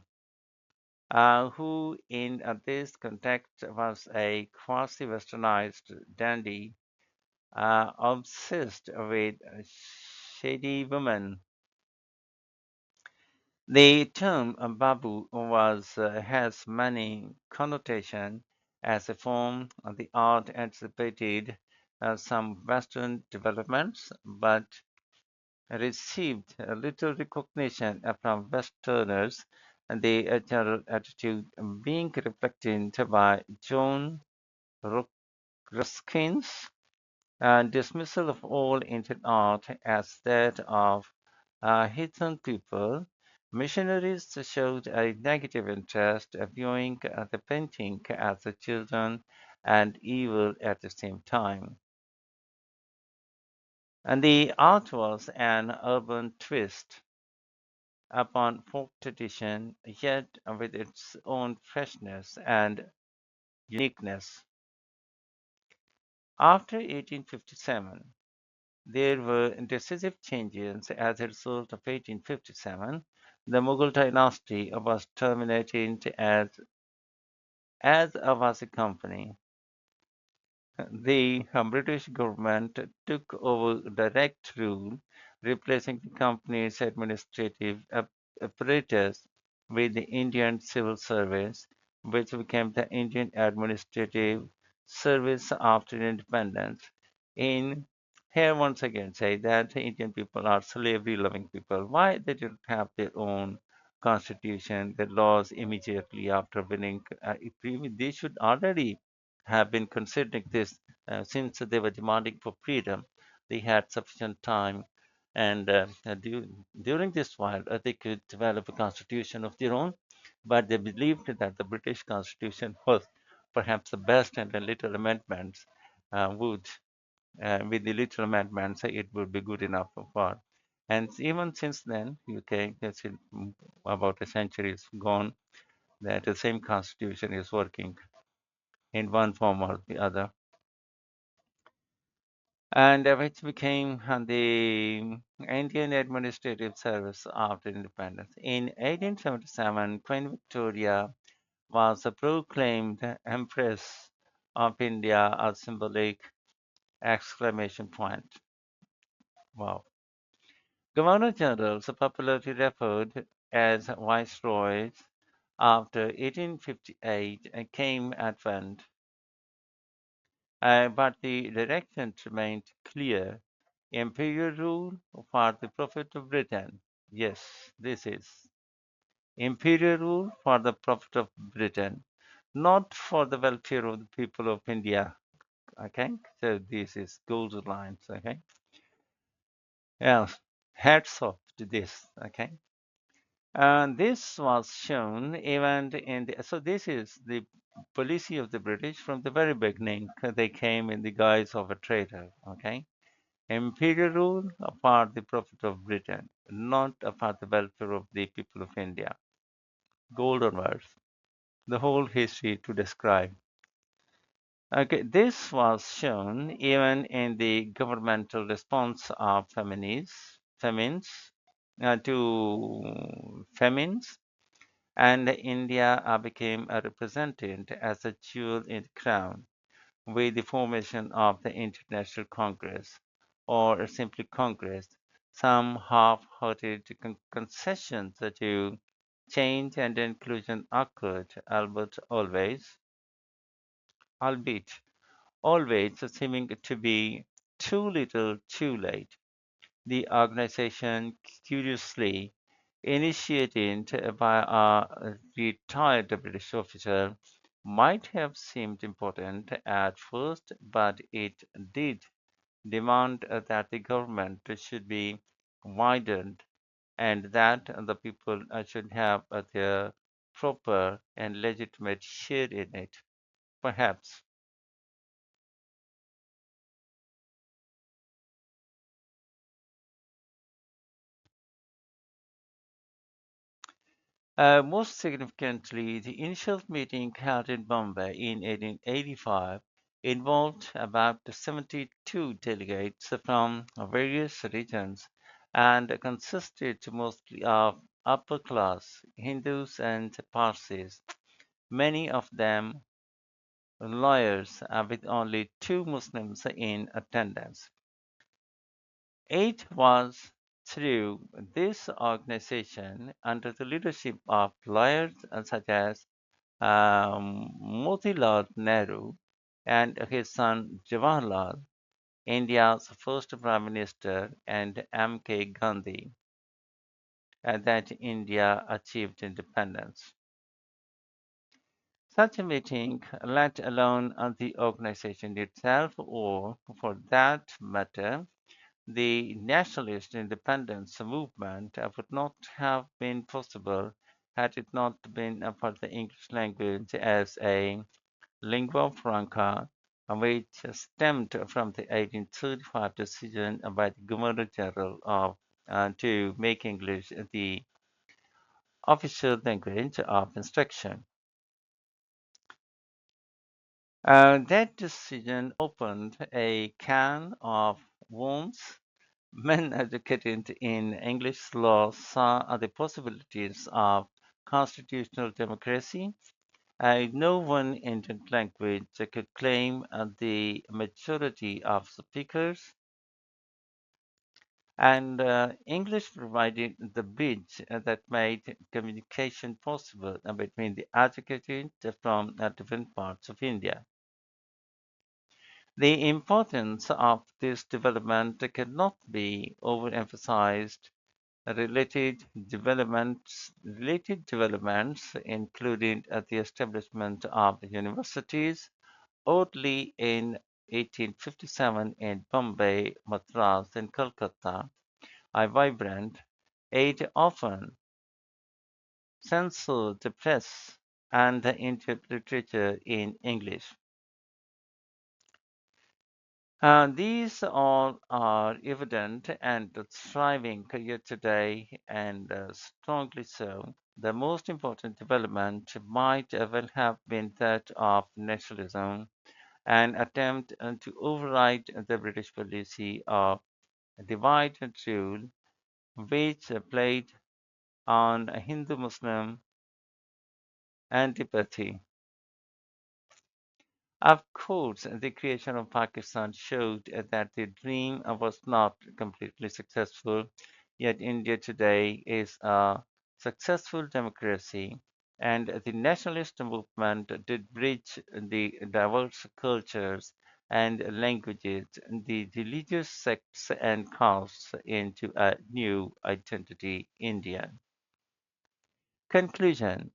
who in this context was a quasi-westernized dandy obsessed with shady women. The term Babu has many connotations as a form of the art anticipated some Western developments, but received little recognition from Westerners, and the general attitude being reflected by John Ruskin's dismissal of all Indian art as that of heathen people. Missionaries showed a negative interest, viewing the painting as a children and evil at the same time. And the art was an urban twist upon folk tradition, yet with its own freshness and uniqueness. After 1857, there were decisive changes as a result of 1857. The Mughal dynasty was terminated as a Wasi company. The British government took over direct rule, replacing the company's administrative apparatus with the Indian Civil Service, which became the Indian Administrative Service after independence. In here, once again, say that the Indian people are slavery-loving people. Why they didn't have their own constitution, their laws immediately after winning? They should already have been considering this since they were demanding for freedom. They had sufficient time, and during this while, they could develop a constitution of their own. But they believed that the British constitution was perhaps the best, and the little amendments would, with the little amendments, it would be good enough for. And even since then, UK, that's about a century is gone, that the same constitution is working in one form or the other, and which became the Indian Administrative Service after independence. In 1877, Queen Victoria was proclaimed Empress of India, a symbolic exclamation point. Wow. Governor Generals are popularly referred as viceroys after 1858 came Advent, but the direction remained clear. Imperial rule for the profit of Britain. Yes, this is imperial rule for the profit of Britain, not for the welfare of the people of India. Okay, so this is gold lines. Okay, yeah, hats off to this. Okay, and this was shown even in the. So this is the policy of the British from the very beginning. They came in the guise of a traitor. Okay, Imperial rule for the profit of Britain, not for the welfare of the people of India. Golden words. The whole history to describe. Okay, this was shown even in the governmental response of famines, and India became represented as a jewel in the crown with the formation of the International Congress, or simply Congress. Some half-hearted concessions to change and inclusion occurred, albeit always seeming to be too little too late. The organization, curiously initiated by a retired British officer, might have seemed important at first, but it did demand that the government should be widened and that the people should have their proper and legitimate share in it. Perhaps most significantly, the initial meeting held in Bombay in 1885 involved about 72 delegates from various regions and consisted mostly of upper class Hindus and Parsis, many of them lawyers, with only two Muslims in attendance. It was through this organization, under the leadership of lawyers such as Motilal Nehru and his son Jawaharlal, India's first Prime Minister, and M.K. Gandhi, that India achieved independence. Such a meeting, let alone the organization itself, or for that matter, the nationalist independence movement, would not have been possible had it not been for the English language as a lingua franca, which stemmed from the 1835 decision by the Governor General to make English the official language of instruction. That decision opened a can of worms. Men educated in English law saw the possibilities of constitutional democracy. No one Indian language could claim the majority of speakers, and English provided the bridge that made communication possible between the educated from different parts of India. The importance of this development cannot be overemphasized. Related developments including the establishment of universities, early in 1857 in Bombay, Madras, and Calcutta, are vibrant, aid often censored the press and the Indian literature in English. These all are evident and thriving yet today, and strongly so. The most important development might well have been that of nationalism, an attempt to override the British policy of divide and rule, which played on Hindu Muslim antipathy. Of course, the creation of Pakistan showed that the dream was not completely successful, yet India today is a successful democracy, and the nationalist movement did bridge the diverse cultures and languages, the religious sects and castes into a new identity, Indian. Conclusion.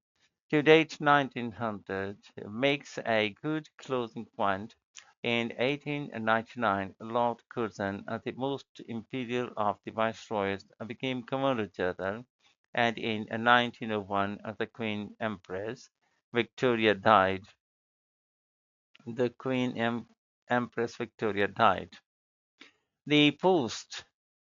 To date, 1900 makes a good closing point. In 1899, Lord Curzon, the most imperial of the viceroys, became Governor General, and in 1901, the Queen Empress Victoria died. The Empress Victoria died. The post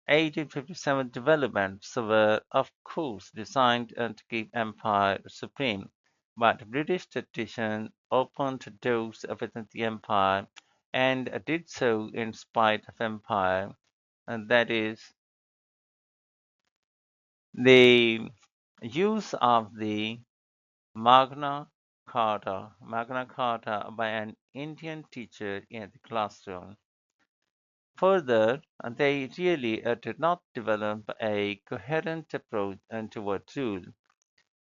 1857 developments were, of course, designed to keep empire supreme, but British tradition opened doors within the empire and did so in spite of empire, and that is the use of the Magna Carta by an Indian teacher in the classroom. Further, they really did not develop a coherent approach toward rule.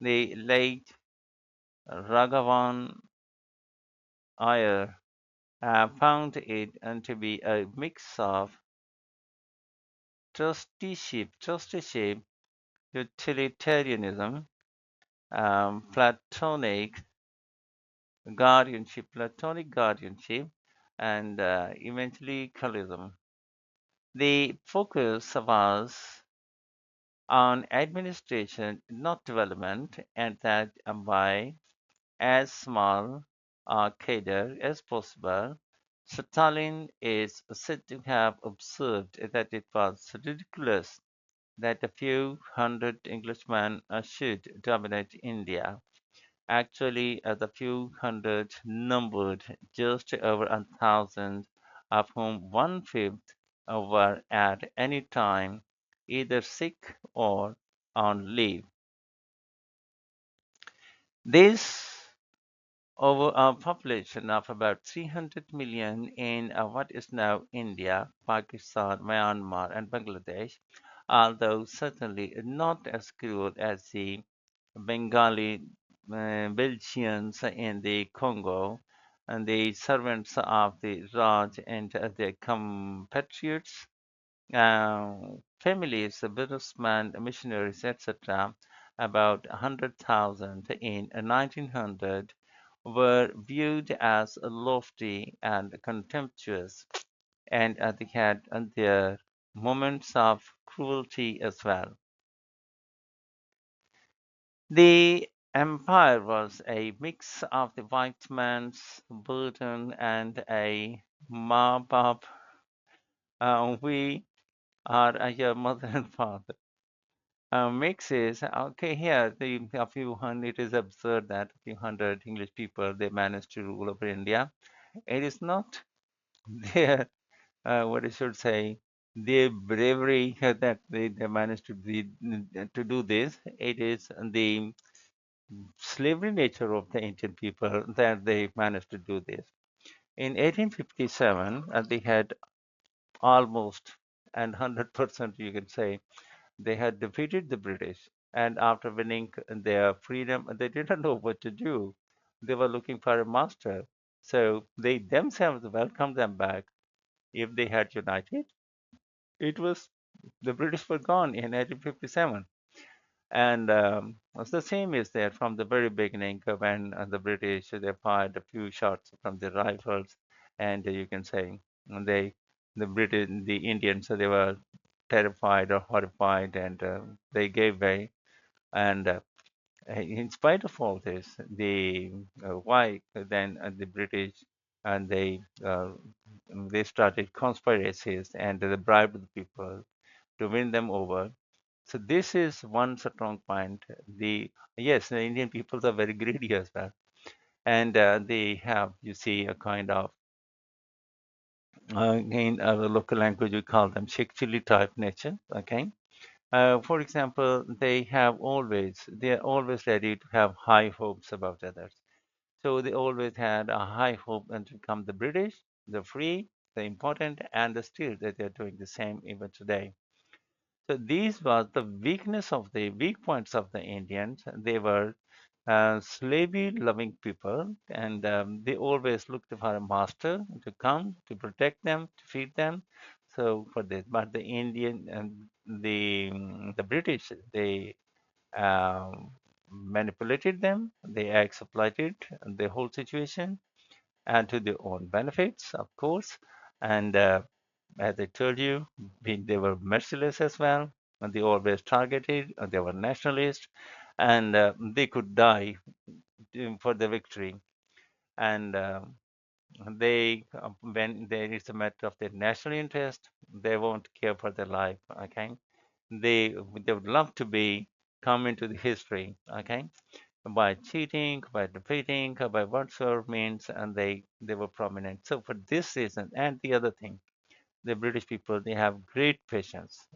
The late Raghavan Iyer found it to be a mix of trusteeship, utilitarianism, platonic guardianship, and evangelicalism. The focus was on administration, not development, and that by as small a cadre as possible, Stalin is said to have observed that it was ridiculous that a few hundred Englishmen should dominate India. Actually, the few hundred numbered just over 1,000, of whom one-fifth were at any time either sick or on leave. This over a population of about 300 million in what is now India, Pakistan, Myanmar, and Bangladesh, although certainly not as cruel as the Bengali Belgians in the Congo, and the servants of the Raj and their compatriots, families, businessmen, missionaries, etc., about 100,000 in 1900 were viewed as lofty and contemptuous, and they had their moments of cruelty as well. The empire was a mix of the white man's burden and a mob. We are your mother and father. Mix is okay here. A few hundred. It is absurd that a few hundred English people they managed to rule over India. It is not their what I should say their bravery that they managed to do this. It is the slavery nature of the Indian people that they managed to do this. In 1857, they had almost and 100% you can say they had defeated the British. And after winning their freedom, they didn't know what to do. They were looking for a master. So they themselves welcomed them back. If they had united, it was the British were gone in 1857. And the same is there from the very beginning when the British they fired a few shots from their rifles, and you can say they the Indians they were terrified or horrified, and they gave way. And in spite of all this, the why then the British and they started conspiracies and they bribed the people to win them over. So this is one strong point. The yes, the Indian peoples are very greedy as well, and they have you see a kind of in our local language we call them Sheikh chili type nature. Okay, for example, they are always ready to have high hopes about others. So they always had a high hope and to become the British, the free, the important, and the still that they're doing the same even today. So these was the weakness of the weak points of the Indians. They were slavery-loving people, and they always looked for a master to come to protect them, to feed them. So for this, but the Indian and the British, they manipulated them, they exploited the whole situation, and to their own benefits, of course. And as I told you, they were merciless as well, and they always targeted, they were nationalists, and they could die for the victory. And when there is a matter of their national interest, they won't care for their life. Okay, they would love to be come into the history. Okay, by cheating, by defeating, by whatsoever means, and they were prominent. So for this reason, and the other thing, the British people they have great patience,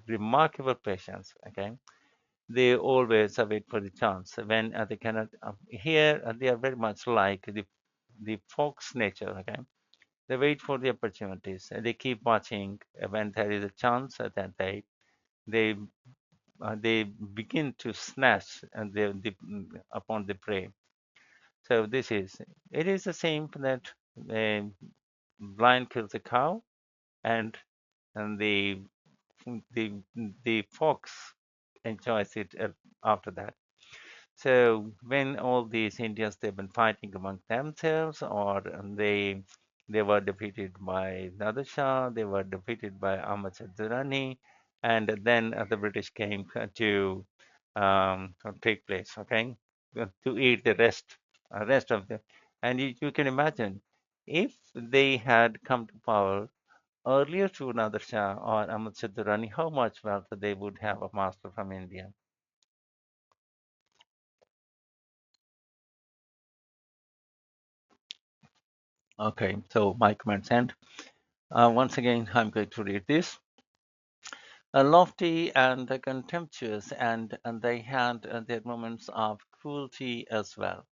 remarkable patience. Okay, they always wait for the chance when they cannot. Here they are very much like the fox nature. Okay, they wait for the opportunities. They keep watching when there is a chance that they they begin to snatch upon the prey. So it is the same that a lion kills a cow and and the the fox enjoys it after that. So when all these Indians they've been fighting among themselves, or they were defeated by Nader Shah, they were defeated by Ahmad Shah Durrani, and then the British came to take place, okay, to eat the rest of the, and you can imagine if they had come to power earlier to Nader Shah or Ahmad Shah Durrani, how much wealth they would have amassed from India. Okay, so my comments end. Once again, I'm going to read this. Lofty and contemptuous, and they had their moments of cruelty as well.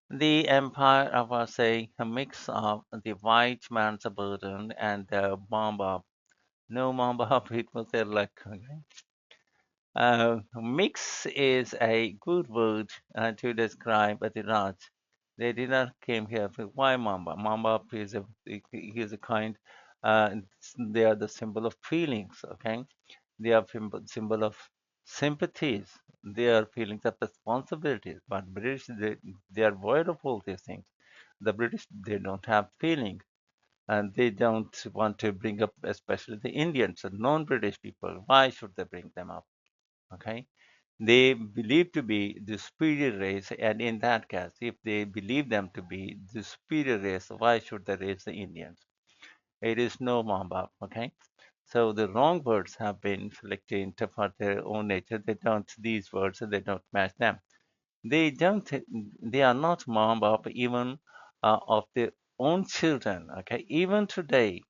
The empire of, say, a mix of the white man's burden and the Bombab. No Bombab, it was their luck. Okay? Mix is a good word to describe the Raj. They did not came here for why Mamba. Mamba is a kind. They are the symbol of feelings. Okay, they are symbol of sympathies. They are feelings of responsibilities. But British they are void of all these things. The British they don't have feeling, and they don't want to bring up, especially the Indians, the non-British people. Why should they bring them up? Okay, they believe to be the superior race, and in that case, if they believe them to be the superior race, why should they raise the Indians? It is no Mamba, okay? So the wrong words have been selected for their own nature. They don't, these words, they don't match them. They don't, they are not Mamba even of their own children, okay? Even today,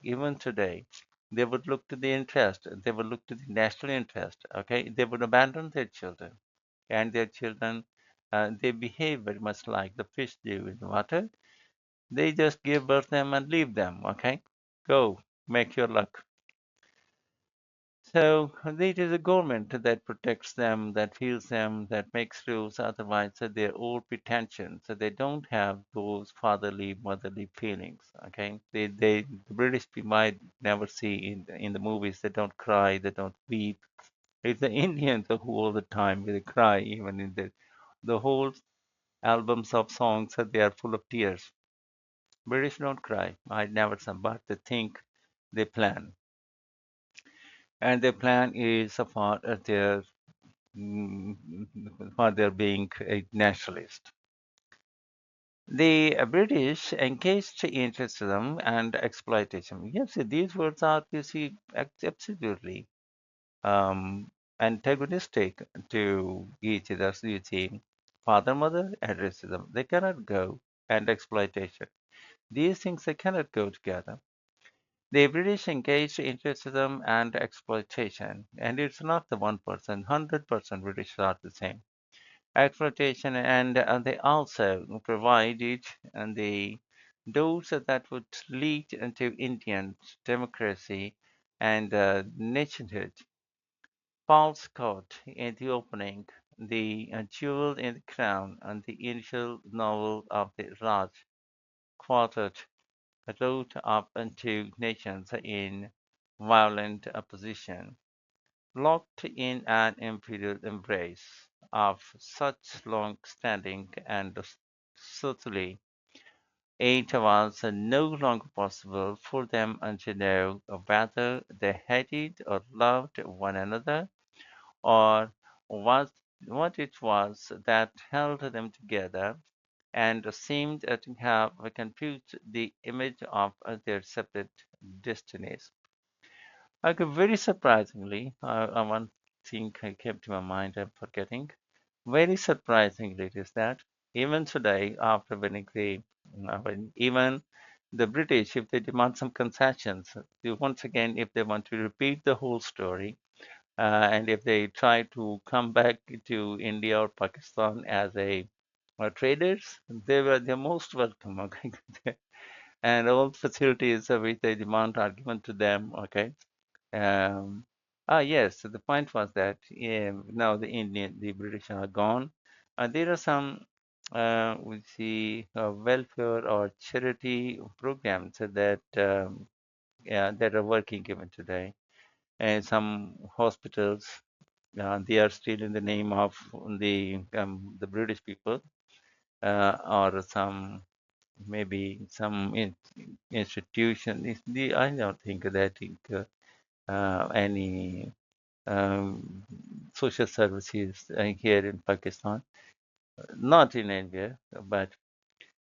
they would look to the interest, they would look to the national interest, okay? They would abandon their children and their children, they behave very much like the fish do in the water. They just give birth them and leave them. Okay, go make your luck. So it is a government that protects them, that heals them, that makes rules. Otherwise, they're all pretension. So they don't have those fatherly, motherly feelings. Okay, the British we might never see in the movies. They don't cry, they don't weep. It's the Indians who all the time they cry, even in the whole albums of songs they are full of tears. British don't cry. I never saw, but they think, they plan, and their plan is mm, for their being a nationalist. The British engaged in racism and exploitation. Yes, these words are, you see, absolutely um, antagonistic to each other. So you see, father, mother, and racism. They cannot go, and exploitation. These things they cannot go together. The British engaged in racism and exploitation, and it's not the 1%, 100% British are the same. Exploitation, and they also provided and the doors that would lead into Indian democracy and nationhood. False court in the opening, the jewel in the crown, and the initial novel of the Raj Quartet wrote up into nations in violent opposition, locked in an imperial embrace of such long-standing and subtly it was no longer possible for them to know whether they hated or loved one another, or what, what it was that held them together. and seemed to have confused the image of their separate destinies. Okay, very surprisingly, one thing came to my mind, I'm forgetting. Very surprisingly, it is that even today, after winning even the British, if they demand some concessions, once again, if they want to repeat the whole story, and if they try to come back to India or Pakistan as a traders, they're most welcome. Okay, and all facilities which they demand are given to them. Okay. Yes. So the point was that now the British are gone. There are some we see welfare or charity programs that are working even today, and some hospitals they are still in the name of the British people, or some maybe some institution. I don't think that any social services here in Pakistan, not in India, but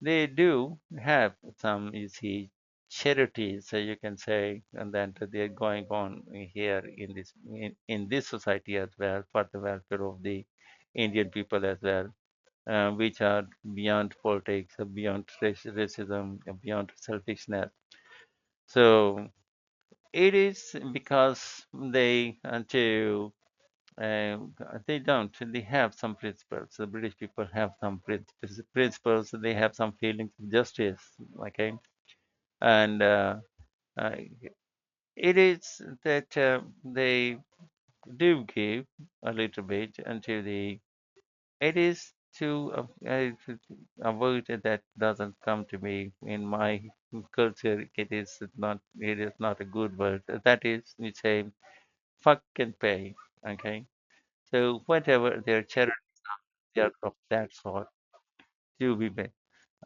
they do have some, you see, charities, so you can say, and then they're going on here in this society as well for the welfare of the Indian people as well, which are beyond politics, beyond racism, beyond selfishness. So it is because they don't. They have some principles. The British people have some principles. They have some feelings of justice. Okay, and uh, it is that they do give a little bit until the. It is to avoid that doesn't come to me in my culture. It is not. It is not a good word. That is, we say, fuck and pay. Okay, so whatever their charity are of that sort to be made.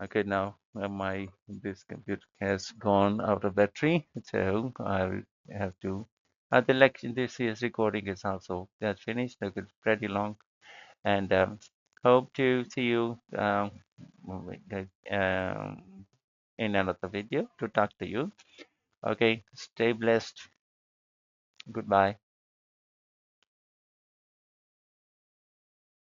Okay, now my this computer has gone out of battery, so I have to. The lecture, this year's recording is also that's finished. Look, it's pretty long, and hope to see you um, in another video to talk to you. Okay, stay blessed. Goodbye.